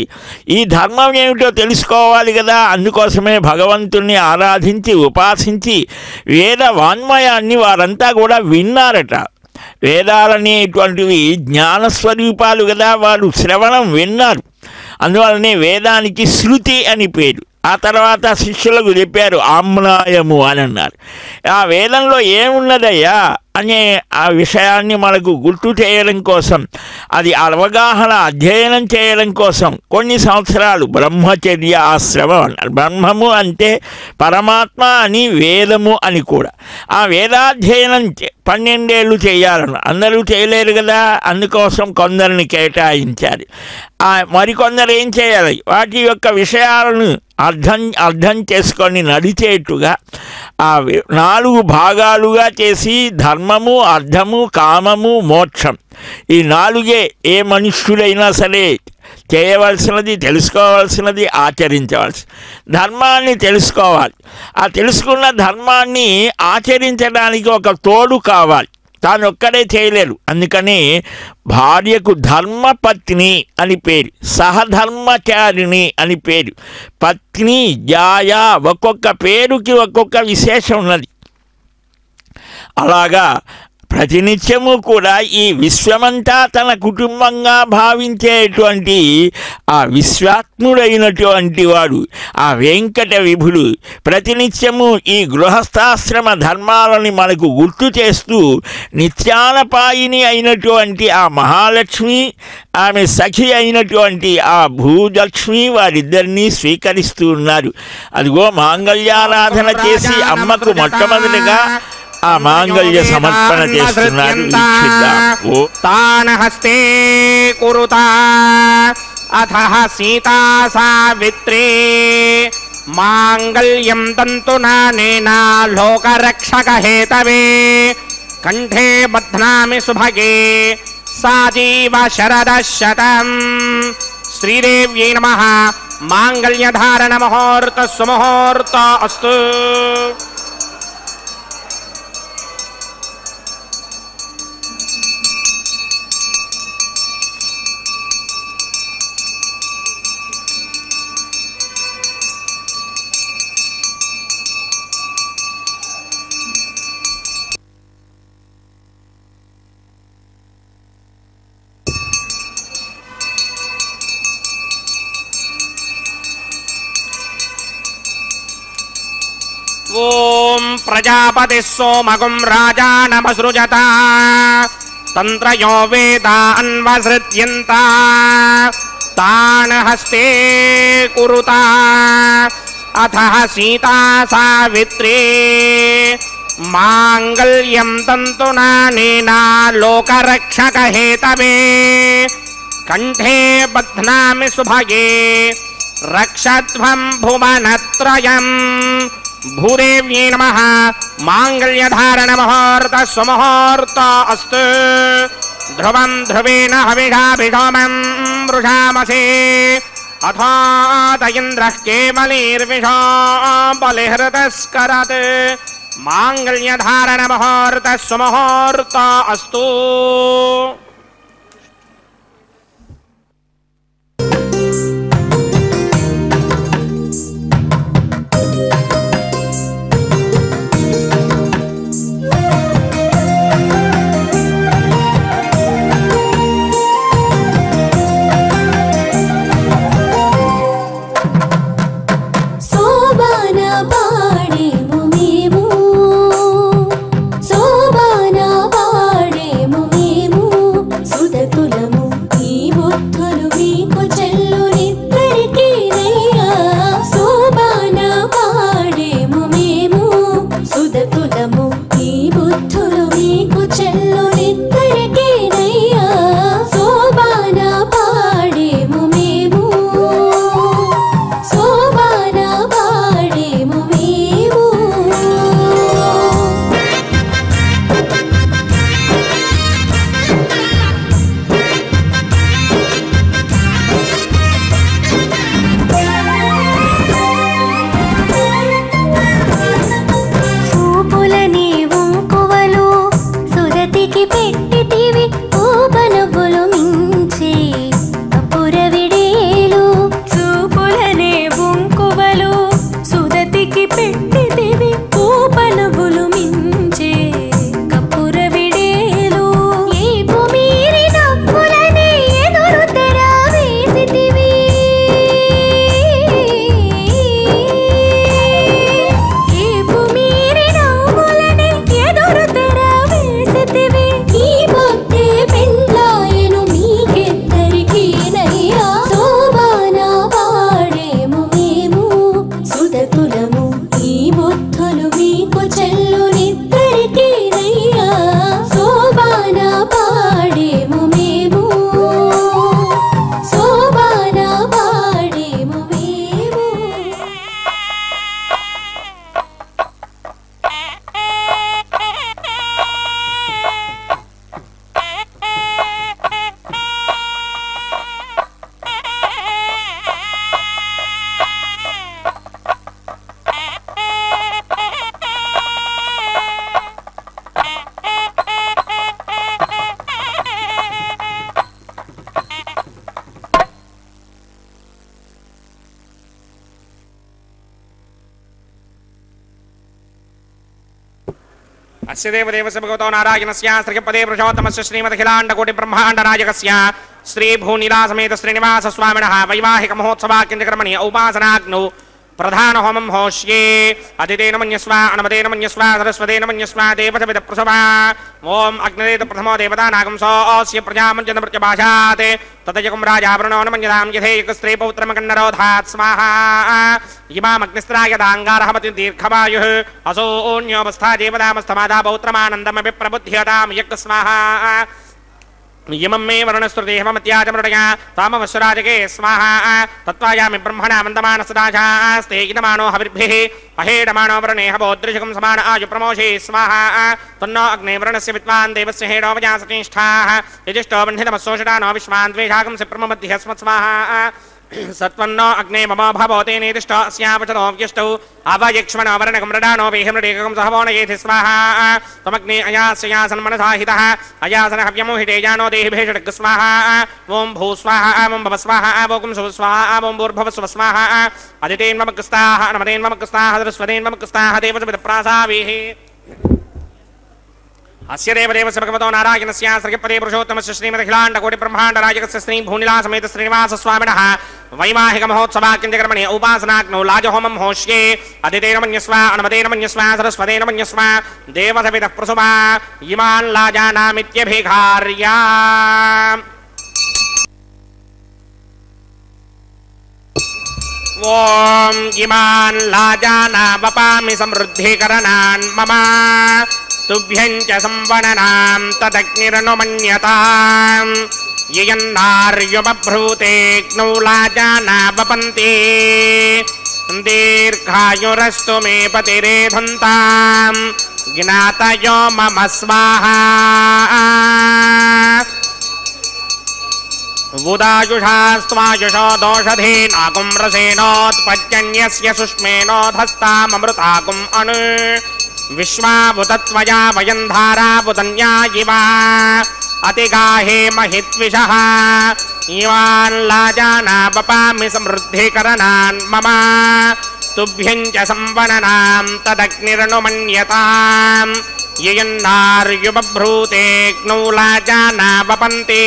ఈ ధర్మం ఏమిటో తెలుసుకోవాలి కదా. అందుకోసమే భగవంతుణ్ణి ఆరాధించి ఉపాసించి వేద వాన్మయాన్ని వారంతా కూడా విన్నారట. వేదాలనేటువంటివి జ్ఞానస్వరూపాలు కదా. వారు శ్రవణం విన్నారు. అందువల్లనే వేదానికి శృతి అని పేరు. ఆ తర్వాత శిష్యులకు చెప్పారు ఆమ్నాయము అని అన్నారు. ఆ వేదంలో ఏమున్నదయ్యా అనే ఆ విషయాన్ని మనకు గుర్తు చేయడం కోసం, అది అవగాహన అధ్యయనం చేయడం కోసం కొన్ని సంవత్సరాలు బ్రహ్మచర్య ఆశ్రమం అన్నారు. బ్రహ్మము అంటే పరమాత్మ అని, వేదము అని కూడా. ఆ వేదాధ్యయనం 12 ఏళ్ళు చేయాలని అందరూ చేయలేరు కదా. అందుకోసం కొందరిని కేటాయించాలి. మరికొందరు ఏం చేయాలి, వాటి యొక్క విషయాలను అర్థం చేసుకొని నడిచేట్టుగా ఆ 4 భాగాలుగా చేసి ధర్మము, అర్థము, కామము, మోక్షం, ఈ 4 ఏ మనుష్యుడైనా సరే చేయవలసినది, తెలుసుకోవాల్సినది, ఆచరించవలసి. ధర్మాన్ని తెలుసుకోవాలి. ఆ తెలుసుకున్న ధర్మాన్ని ఆచరించడానికి ఒక తోడు కావాలి. తాను ఒక్కడే చేయలేరు. అందుకని భార్యకు ధర్మపత్ని అని పేరు, సహధర్మచారిణి అని పేరు, పత్ని, జాయ, ఒక్కొక్క పేరుకి ఒక్కొక్క విశేషం ఉన్నది. అలాగా ప్రతినిత్యము కూడా ఈ విశ్వమంతా తన కుటుంబంగా భావించేటువంటి ఆ విశ్వాత్ముడైనటువంటి వాడు, ఆ వెంకట విభుడు ప్రతినిత్యము ఈ గృహస్థాశ్రమ ధర్మాలని మనకు గుర్తు చేస్తూ నిత్యానపాయిని అయినటువంటి ఆ మహాలక్ష్మి, ఆమె సఖి అయినటువంటి ఆ భూలక్ష్మి వారిద్దరినీ స్వీకరిస్తూ ఉన్నారు. అదిగో మాంగళ్యారాధన చేసి అమ్మకు మొట్టమొదటిగా ఆ మాంగళ్య సమర్పణ చేస్తున్నారు. తాన హస్తే కురుతా అథః సీతా సావిత్రీ మాంగళ్యం తంతునానేనా లోకరక్షక హేతవే కంఠే బధ్నామి సుభగే సాజీవ శరదశతం. శ్రీదేవ్యై నమః. మాంగళ్యధారణ ముహూర్త సుముహూర్త అస్తు. ఓం ప్రజాపతి సోమగుం రాజానమసృజత తంత్రయో వేదాన్వసృజ్యంత తాన హస్తే కురుతా అథః సీతా సావిత్రీ మాంగళ్యం తంతునానేనా లోకరక్షక హేతవే కంఠే బధ్నామి సుభగే రక్షధ్వం భువనత్రయం భూదేవ్యై నమః మాంగళ్యధారణ ముహూర్త సుముహూర్త అస్తు ధ్రువం ధ్రువేణ హవిషాభిషోమం వృషామసే అథాత ఇంద్రః కేవలీర్విషో బలిహృతస్కరత్ మాంగళ్యధారణ ముహూర్త సుముహూర్త అస్తు. अस्य देवदेवस्य भगवतो नारायणस्य श्रीपदे पुरुषोत्तमस्य श्रीमदखिलाण्डकोटि ब्रह्माण्डनायकस्य श्रीभूनिलासमेत श्रीनिवास स्वामिनः वैवाहिक महोत्सवाकिञ्चकर्मणि औपासनाग्नौ प्रधान होमं होष्ये अदितेन मन्यस्व अनमतेन मन्यस्व सरस्वतेन मन्यस्व देवसविद प्रसवा ओम अग्निदेव प्रथमो देवता नागं सोऽस्य प्रजामञ्जन प्रत्यभाषात् ततयकं राजावरणो न मन्यतां यथेयक स्त्री पौत्रमकन्नरोधात् स्वाहा इमामग्निस्त्राय दाङ्गारहमति दीर्घवायुः असोऽन्योवस्था देवतामस्तमादा पौत्रमानन्दमपि प्रबुध्यतां यक् स्वाहा यमं मे वरुणस्तुतिहमत्याजमृडया तामवश्वराजके स्वाहा तत्त्वायामि ब्रह्मणा वन्दमानसदाशास्ते इदमानो हविर्भिः अहेडमानो वरुणे हवोदृशकं समान आयु प्रमोषे स्वाहा तन्नो अग्ने वरुणस्य विद्वान् देवस्य हेडो वजासतिष्ठाः यजिष्ठो बन्धितमस्सोषडानो विश्वान् द्वेषाकं से प्रममध्यस्मत् स्वाहा सत्वन्नो अग्ने मम भवते नेतिष्ठ अस्यावचनो व्यष्टौ अवयक्ष्मणो वर्णकमृडानो वेहमृडेकं सहवोनयेति स्वाहा तमग्ने अयास्यासन् मनसा हितः अयासनः व्यमोहिते जानो देहि भेषडग् स्वाहा ओं भू स्वाहा ओं भव स्वाहा वोकुं सुव स्वाहा ओं भूर्भुव सुव स्वाहा अदितेन्ममग्स्ताः नमतेन्ममग्स्ताः सरस्वतेन्ममग्स्ताः देवसविदप्रासावीः अस्य देवदेवस्य भगवतो नारायणस्य श्रीपदे पुरुषोत्तमस्य श्रीमदखिलाण्डकोटि ब्रह्माण्डनायकस्य श्री भूनिलासमेत श्रीनिवास स्वामिनः वैवाहिक महोत्सवाकिञ्चकर्मणि उपासनाग्नौ लाजहोमं होष्ये अदितेन मन्यस्व अनमतेन मन्यस्व सरस्वतेन मन्यस्व देवसविदः प्रसुवा इमान् लाजानामित्यभिघार्या ओम इमान् लाजानामपामि समृद्धिकरणान् मम तुभ्यं च संवदनां तदग्निरनुमन्यताम् ययन्नार्युबभ्रूतेऽग्नौ लाजाना वपन्ति दीर्घायुरस्तु मे पतिरेधन्ताम् ज्ञातयो मम स्वाहा उदायुषास्त्वायुषो दोषधेनागुं रसेनोत्पद्यन्यस्य सुष्मेनोधस्ताममृतागुम् अनु विश्वावुतत्वया वयं धारावुतन्या इव अतिगाहे महित्विषः इवान् लाजाना वपामि समृद्धिकरणान् मम तुभ्यं च संवननां तदग्निरनुमन्यताम् ययन्नार्युबभ्रूतेऽग्नौ लाजाना वपन्ति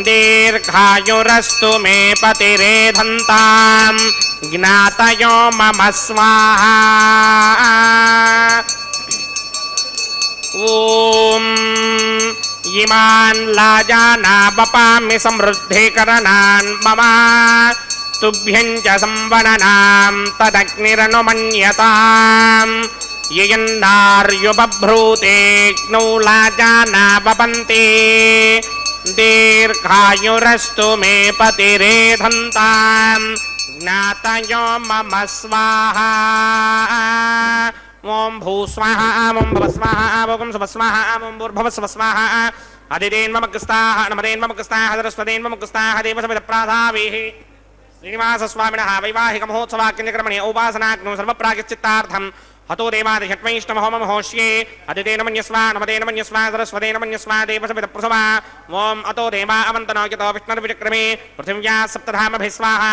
दीर्घायुरस्तु मे पतिरेधन्ताम् ज्ञातयो मम स्वाहा ॐ इमान् लाजाना वपामि समृद्धिकरणान् मम तुभ्यं च संवननां तदग्निरनुमन्यताम् ययन्नार्युबभ्रूतेऽग्नौ लाजाना वपन्ति दीर्घायुरस्तु मे पतिरेधन्ताम् ज्ञातयो मम स्वाहा ओं भूस्वाहा ओं भवस्वाहा ओं सुभस्वाहा ओं भूर्भुवस्वस्वाहा अदितेन्ममग्रस्ताः नमदेन्ममग्रस्ताः सरस्वतेन्ममग्रस्ताः देवसमिदप्राधावेः श्रीनिवासस्वामिनः वैवाहिकमहोत्सवाख्यक्रमणे उपासनाग्नौ सर्वप्रायश्चित्तार्थम् हतो देवादिषट्वैष्णवहोममहोष्ये अदितेन मन्यस्वा नमदेन मन्यस्वा सरस्वतेन मन्यस्वा देवसमिदप्रसवा ओम अतो देवा अवन्तनो यतो विष्णुर्विचक्रमे पृथिव्याः सप्तधामभिः स्वाहा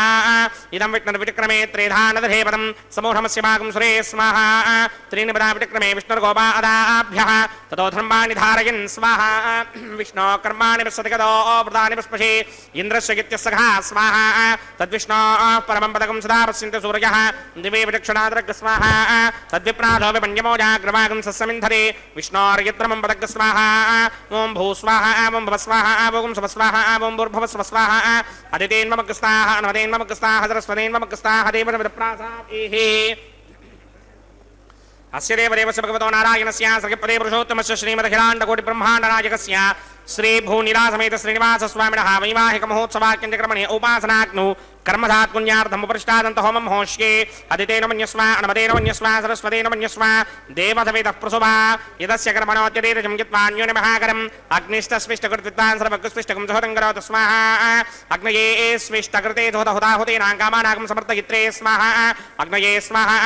इदं विष्णुर्विचक्रमे त्रेधानदधेपदं समूढमस्य भागं सुरे स्वाहा त्रीणि पदा विचक्रमे विष्णुर्गोपा अदाभ्यः ततो धर्माणि धारयन् स्वाहा विष्णो कर्माणि पश्यति गतो वृतानि पस्पशे इन्द्रस्य गित्यस्सखा स्वाहा तद्विष्णोः परमं पदकं सदा पश्यन्ति सूर्यः दिवे विचक्षणाद्रग् स्वाहा तद्विप्राधो विपन्यमोजाग्रवागं सस्समिन्धरे विष्णोर्यत्रमं पदग् स्वाहा ओं भूस्वाहा ओं भवस्वाहा ओं सुभस्वाहा ओं भूर्भुवस्वस्वाहा अदितेन्ममग्रस्ताः नमदेन्ममग्रस्ताः सरस्वतेन्ममग्रस्ताः देवसमिदप्रासादेः अस्य देवदेवस्य भगवतो नारायणस्य सर्गपदे पुरुषोत्तमस्य श्रीमदखिलाण्डकोटिब्रह्माण्डनायकस्य श्रीभूनिलासमेत श्रीनिवासस्वामिनः वैवाहिकमहोत्सवाख्यक्रमणे उपासनाग्नौ कर्मधात्पुण्यार्थमुपरिष्टादन्त होमं होष्ये अदितेन मन्यस्वा नमदेन मन्यस्वा सरस्वतेन मन्यस्वा देवसमेतः प्रसुभा यदस्य कर्मणोऽत्यदेतजं यत्वान्योन्यमहाकरम् अग्निष्टस्विष्टकृत्वित्वान् सर्वकृस्विष्टकं सुहतं करोतु स्वाहा अग्नये स्विष्टकृते सुहतहुताहुतेनां कामानागं समर्थयित्रे स्वाहा अग्नये स्वाहा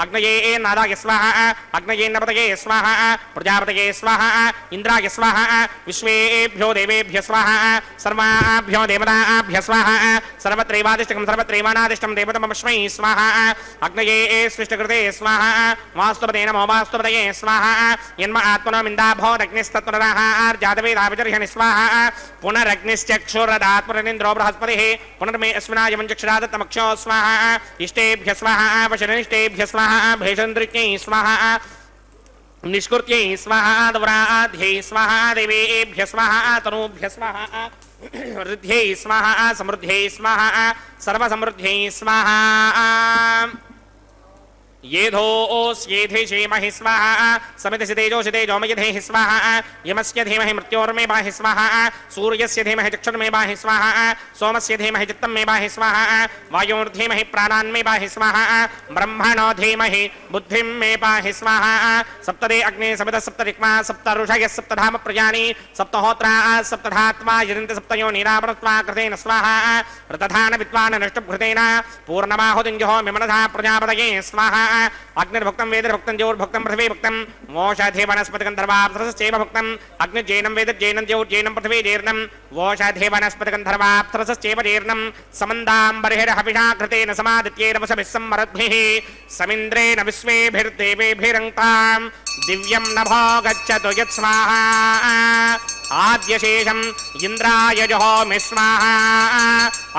अग्नये नादाय स्वाहा अग्नये नपतये स्वाहा प्रजापतये स्वाहा इन्द्राय स्वाहा विश्वेभ्यो देवेभ्य स्वाहा सर्वाभ्यो देवताभ्य स्वाहा सर्वत्रैवादिष्टकं सर्वत्रैवानादिष्टं देवतमस्मै स्वाहा अग्नये स्विष्टकृते स्वाहा वास्तुपते नमो वास्तुपतये स्वाहा यन्म आत्मनो मिन्दाभोदग्निस्तत्पुनरः आर्जातवेदाभिचर्षणि स्वाहा पुनरग्निश्चक्षुरदात्पुरनिन्द्रो बृहस्पतिः पुनर्मे अस्मिनाय मञ्चक्षुरादत्तमक्षो स्वाहा इष्टेभ्य स्वाहा वशनिष्टेभ्य स्वाहा भेषन्द्रिक्यै स्वाहा निष्कृत्यै स्वाहा दौराध्यै स्वाहा देवेभ्य स्वाहा तनूभ्य स्वाहा ऋद्ध्यै स्वाहा समृद्ध्यै स्वाहा सर्वसमृद्ध्यै स्वाहा येधोऽस्येधेषेमहि स्वाहा समितिसितेजोषितेजो मयधेहि स्वाहा यमस्य धीमहि मृत्योर्मे बाहि स्वाहा सूर्यस्य धीमहि चक्षुर्मे बाहि स्वाहा सोमस्य धीमहि चित्तं मे बाहि स्वाहा वायोर्धीमहि प्राणान्मे बाहि स्वाहा ब्रह्मणो धीमहि बुद्धिं मे पाहि स्वाहा सप्तदे अग्ने समितः सप्तरिक्मा सप्तऋषयः सप्तधाम प्रजानि सप्तहोत्रा सप्तधात्मा यजन्ति सप्तयो नीरावृत्वा कृतेन स्वाहा ऋतधान विद्वान् नष्टभृतेन पूर्णमाहुतिञ्जहो मिमनधा प्रजापतये स्वाहा अग्निर्भुक्तं वेदर्भुक्तं ज्योर्भुक्तं पृथिवी भुक्तं वोषधे वनस्पतिगन्धर्वाप्सरश्चैव भुक्तं अग्निर्जैनं वेदर्जैनं ज्योर्जैनं पृथिवी जीर्णं वोषधे वनस्पतिगन्धर्वाप्सरश्चैव जीर्णं समन्दां बर्हिर्हविषा कृतेन समादित्येन वशभिः सम्मरद्भिः समिन्द्रेण विश्वेभिर्देवेभिरङ्क्तां दिव्यं नभो गच्छतु यत् स्वाहा आद्यशेषम् इन्द्राय जहोमि स्वाहा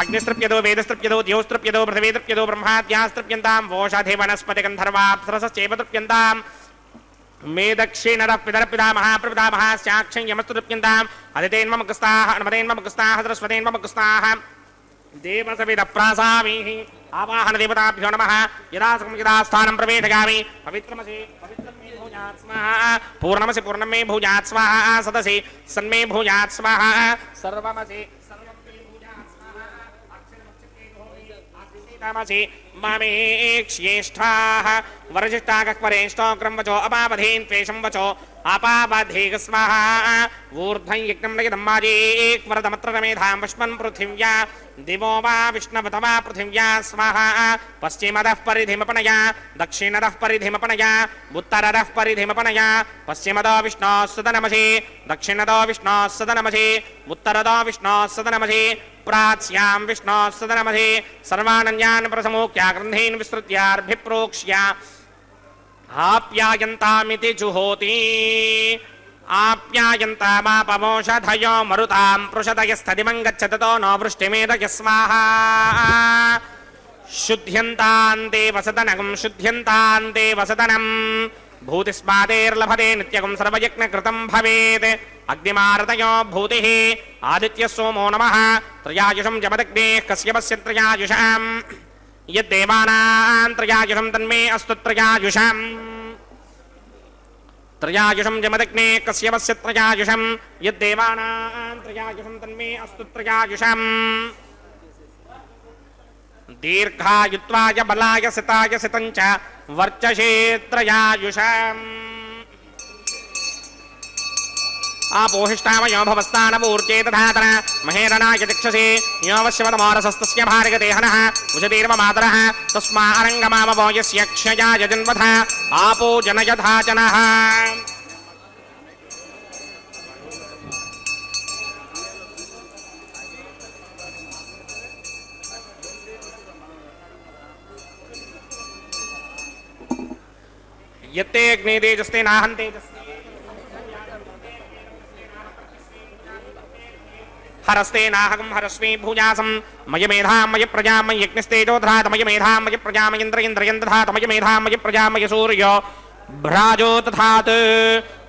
अग्निस्तृप्यतो वेदस्तृप्यतो द्योस्तृप्यतो पृथिवीतृप्यतो ब्रह्माद्यास्तृप्यन्तां वोषधे वनस्पतिगन्धर्वाप्सरश्चैव तृप्यन्तां मे दक्षिणरः पितरपितामहः प्रपितामहाश्चाक्षं यमस्तु तृप्यन्ताम् अदितेन्ममग्रस्ताः नमदेन्ममग्रस्ताः सरस्वतेन्ममग्रस्ताः देवसविदप्रासामीः आवाहनदेवताभ्यो नमः यदा स्थानं प्रवेशयामि पवित्रमसे पवित्रं मे भूयात् పూర్ణమసి పూర్ణమే భూజాత్ స్వాహా సదసి సన్మే భూజాత్ స్వాహా సర్వమసి సర్వమసి మామేక్ష్యేష్ఠాః వరజిష్ఠాకఃపరేష్ఠోగ్రం వచో అపాపధీన్ త్వేషం వచో అపాపధీగ స్వాహా ఊర్ధ్వం యజ్ఞం నయదం మాజేక్వరదమత్ర రమేధాం పుష్పన్ పృథివ్యా దివో వా విష్ణవత వా పృథివ్యా స్వాహా పశ్చిమదః పరిధిమపనయా దక్షిణదః పరిధిమపనయా ఉత్తరదః పరిధిమపనయా పశ్చిమదో విష్ణోః సదనమసి దక్షిణదో విష్ణోః సదనమసి ఉత్తరదో విష్ణోః సదనమసి ప్రాచ్యాం విష్ణోః సదనమసి సర్వాణన్యాన్ ప్రసమోక్య గ్రంథీన్ విస్తృత్యార్భిప్రోక్ష్య ఆప్యాయంతామితి జుహోతి ఆప్యాయంతామాపమోషధయో మరుతాం పృషదయస్థితిమం గచ్చతతో నో వృష్టిమేదయ స్వాహా శుద్ధ్యంతాంతే వసదనం శుద్ధ్యంతాంతే వసదనం భూతిస్మాదేర్లభతే నిత్యకం సర్వయజ్ఞకృతం భవేత్ అగ్నిమారతయో భూతిః ఆదిత్య సోమో నమః త్రయాయుషం జమదగ్నేః కశ్యపస్య త్రయాయుషాం యద్దేవానాం త్రయాయుషం తన్మే అస్తు త్రయాయుషాం త్రయాయుషం జమదగ్నే కశ్యపస్య త్రయాయుషం యద్దేవానాం త్రయాయుషం తన్మే అస్తు త్రయాయుషాం దీర్ఘాయుత్వాయ బలాయ సితాయ సితం చ వర్చసే త్రయాయుషాం ఆపోహిష్టామయో భవస్థానమూర్జే తథాతన మహేరణాయ చక్షసే యోవశ్యవతమోరసస్తస్య భార్గదేహనః ఉషతీర్వమాతరః తస్మారంగమామవో యస్య క్షయాయ జన్మథ ఆపో జనయథా జనః యత్తే అగ్నే తేజస్తే నాహం తేజస్తే హరస్తే నాహకం హరస్వీ భూజాసం మయ మేధాం మయ ప్రజామయ యజ్ఞస్తేజోధరాత మయ మేధాం మయ ప్రజామయేంద్ర ఇంద్రయం దధాత మయ మేధాం మయ ప్రజామయ సూర్యో భ్రాజో తథాత్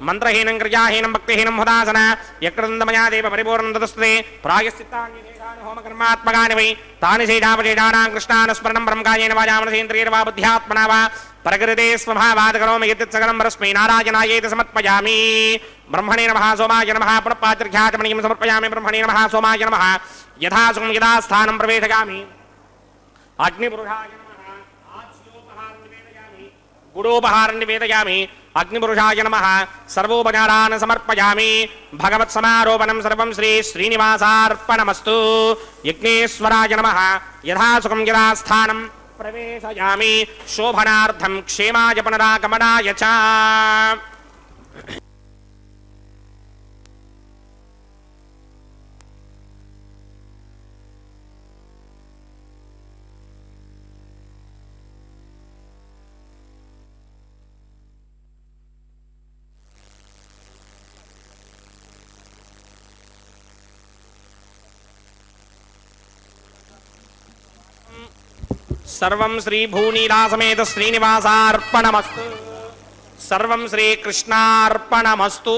మంత్రహీనం క్రియాహీనం భక్తిహీనం హుదాసన యక్రందమయా దేవ పరిపూర్ణం తదస్తే ప్రాయశ్చిత్తాన్యదేశాని హోమకర్మాత్మకాని వై తాని శేషావశేషానాం కృష్ణానుస్మరణం బ్రహ్మకాయేన వాచా మనసేంద్రియర్వా బుద్ధ్యాత్మనా వా ప్రకృతే స్వభావాద్ కరోమి యత్ సకలం పరస్మై నారాయణాయేతి సమర్పయామి బ్రహ్మణే నమః సోమాయ నమః పునఃపాత్రిఘ్యాచమనీయం సమర్పయామి బ్రహ్మణే నమః సోమాయ నమః యథాసుఖం యథా స్థానం ప్రవేశయామి అగ్నిపురుషాయ నమః ఆచ్యోపహారం నివేదయామి గుడోపహారం నివేదయామి అగ్నిపురుషాయ నమః సర్వోపచారాన్ సమర్పయామి భగవత్ సమారోపణం సర్వం శ్రీ శ్రీనివాసార్పణమస్తు యజ్ఞేశ్వరాయ నమః యథాసుఖం యథా స్థానం ప్రవేశయామి శోభనార్థం క్షేమాయ పునరాగమనాయ చ సర్వం శ్రీ భూనీలాసమేత శ్రీనివాసార్పణమస్తు సర్వం శ్రీకృష్ణార్పణమస్తు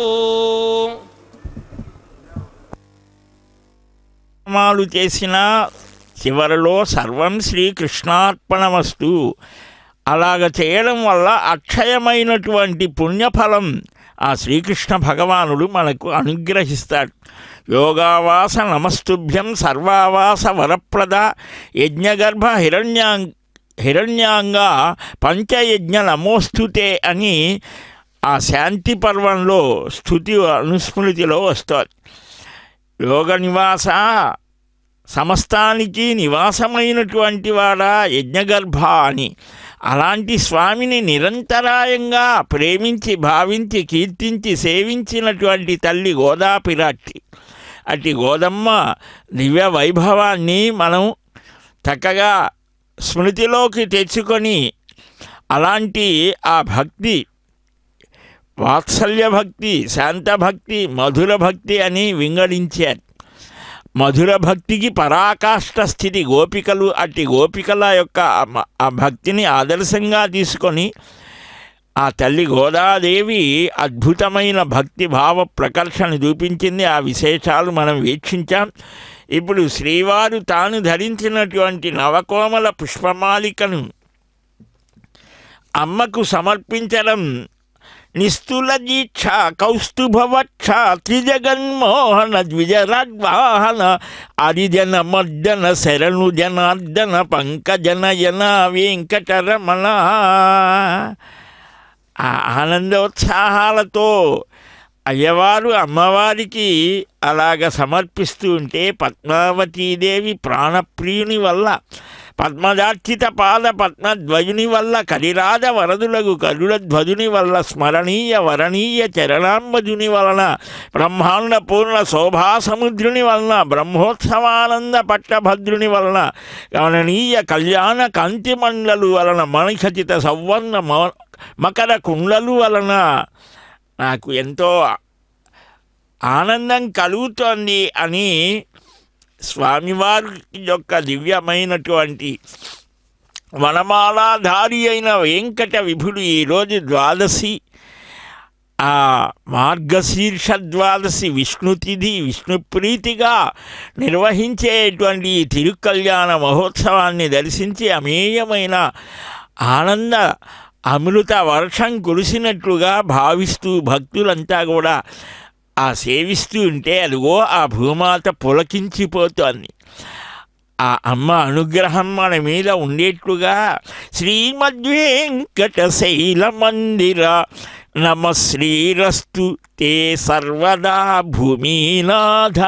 నామాలు చేసిన చివరిలో సర్వం శ్రీకృష్ణార్పణమస్తు అలాగ చేయడం వల్ల అక్షయమైనటువంటి పుణ్యఫలం ఆ శ్రీకృష్ణ భగవానుడు మనకు అనుగ్రహిస్తాడు. యోగావాస నమస్తుభ్యం సర్వావాస వరప్రద యజ్ఞగర్భ హిరణ్యాంగ పంచయజ్ఞ నమోస్తుతే అని ఆ శాంతి పర్వంలో స్తుతి అనుస్మృతిలో వస్తుంది. యోగ నివాస సమస్తానికి నివాసమైనటువంటి వాడా యజ్ఞగర్భ అని. అలాంటి స్వామిని నిరంతరాయంగా ప్రేమించి భావించి కీర్తించి సేవించినటువంటి తల్లి గోదాపిరాట్టి. అట్టి గోదమ్మ దివ్య వైభవాన్ని మనం చక్కగా స్మృతిలోకి తెచ్చుకొని అలాంటి ఆ భక్తి వాత్సల్య భక్తి, శాంతభక్తి, మధుర భక్తి అని వింగడించారు. మధుర భక్తికి పరాకాష్ఠ స్థితి గోపికలు. అట్టి గోపికల యొక్క ఆ భక్తిని ఆదర్శంగా తీసుకొని ఆ తల్లి గోదాదేవి అద్భుతమైన భక్తి భావ ప్రకర్షణ చూపించింది. ఆ విశేషాలు మనం వీక్షించాం. ఇప్పుడు శ్రీవారు తాను ధరించినటువంటి నవకోమల పుష్పమాలికను అమ్మకు సమర్పించడం నిస్తుల దీక్ష కౌస్తుభవక్ష త్రిజగన్మోహన ద్విజరాగ్వాహన హరిజన మర్దన శరణు జనార్దన పంకజనయన వెంకటరమణ. ఆ ఆనందోత్సాహాలతో అయ్యవారు అమ్మవారికి అలాగ సమర్పిస్తూ ఉంటే పద్మావతీదేవి ప్రాణప్రియుని వల్ల, పద్మదార్చిత పాద పద్మధ్వజుని వల్ల, కలిరాజ వరదులకు కరుడ ధ్వజుని వల్ల, స్మరణీయ వరణీయ చరణాంబజుని వలన, బ్రహ్మాండ పూర్ణ శోభాసముద్రుని వలన, బ్రహ్మోత్సవానంద పట్టభద్రుని వలన, గమనీయ కళ్యాణ కాంతిమండలు వలన, మణిఖచిత సౌవర్ణ మకర కుండలు వలన నాకు ఎంతో ఆనందం కలుగుతోంది అని స్వామివారి యొక్క దివ్యమైనటువంటి వనమాలాధారి అయిన వెంకట విభుడు ఈరోజు ద్వాదశి, ఆ మార్గశీర్ష ద్వాదశి విష్ణుతిథి విష్ణుప్రీతిగా నిర్వహించేటువంటి తిరుకల్యాణ మహోత్సవాన్ని దర్శించి అమేయమైన ఆనంద అమృత వర్షం కురిసినట్లుగా భావిస్తూ భక్తులంతా కూడా ఆ సేవిస్తూ ఉంటే అదిగో ఆ భూమాత పులకించిపోతోంది. ఆ అమ్మ అనుగ్రహం మన మీద ఉండేట్లుగా శ్రీమద్వేంకటశైల మందిర నమ శ్రీరస్తు తే సర్వదా భూమినాథ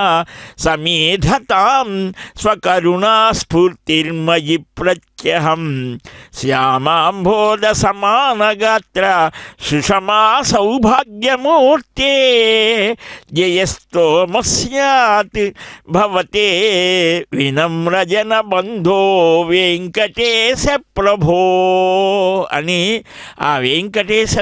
సమేధతాం స్వకరుణా స్ఫూర్తిర్మయి ప్రత్యహం శ్యామాంబోధ సమానగాత్ర సుషమా సౌభాగ్యమూర్తే జయస్తోమస్యాత్ భవతే వినమ్రజన బంధో వెంకటేశ ప్రభో అని ఆ వెంకటేశ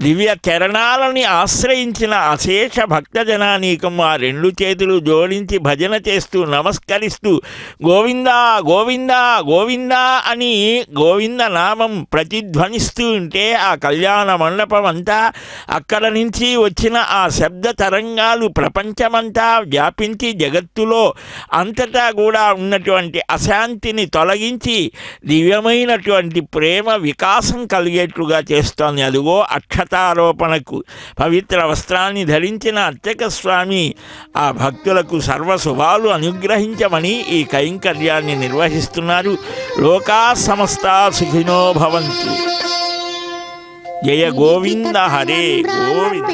దివ్య చరణాలని ఆశ్రయించిన అశేష భక్తజనానీకం ఆ రెండు చేతులు జోడించి భజన చేస్తూ నమస్కరిస్తూ గోవిందా గోవిందా గోవిందా అని గోవింద నామం ప్రతిధ్వనిస్తూ ఉంటే ఆ కళ్యాణ మండపం అంతా అక్కడ నుంచి వచ్చిన ఆ శబ్ద తరంగాలు ప్రపంచమంతా వ్యాపించి జగత్తులో అంతటా కూడా ఉన్నటువంటి అశాంతిని తొలగించి దివ్యమైనటువంటి ప్రేమ వికాసం కలిగేట్లుగా చేస్తోంది. అదిగో అక్షతారోపణకు పవిత్ర వస్త్రాన్ని ధరించిన అర్చక స్వామి ఆ భక్తులకు సర్వశుభాలు అనుగ్రహించమని ఈ కైంకర్యాన్ని నిర్వహిస్తున్నారు. లోకా సమస్తా సుఖినో భవంతు. జయ గోవింద హరే గోవింద.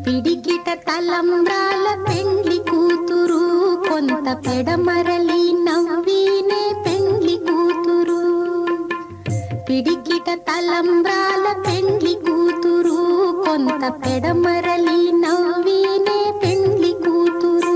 పిడికిట తలంబ్రాల పెండ్లి కూతురు, కొంత పెడమరలి నవ్వినే పెండ్లి కూతురు. పిడికిట తలంబ్రాల పెండ్లి కూతురు, కొంత పెడమరలి నవ్వినే పెండ్లి కూతురు.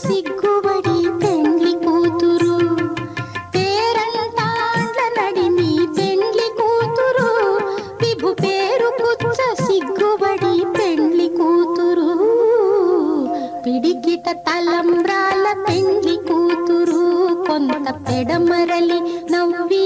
సిగ్గుబడి పెండ్లి కూతురు, పేరంటాండ్ల నడిమి పెండ్లి కూతురు, విభు పేరు పుచ్చ సిగ్గుబడి పెండ్లి కూతురు. పిడికిట తలంబ్రాల పెండ్లి కూతురు, కొంత పెడమరలి నవ్వి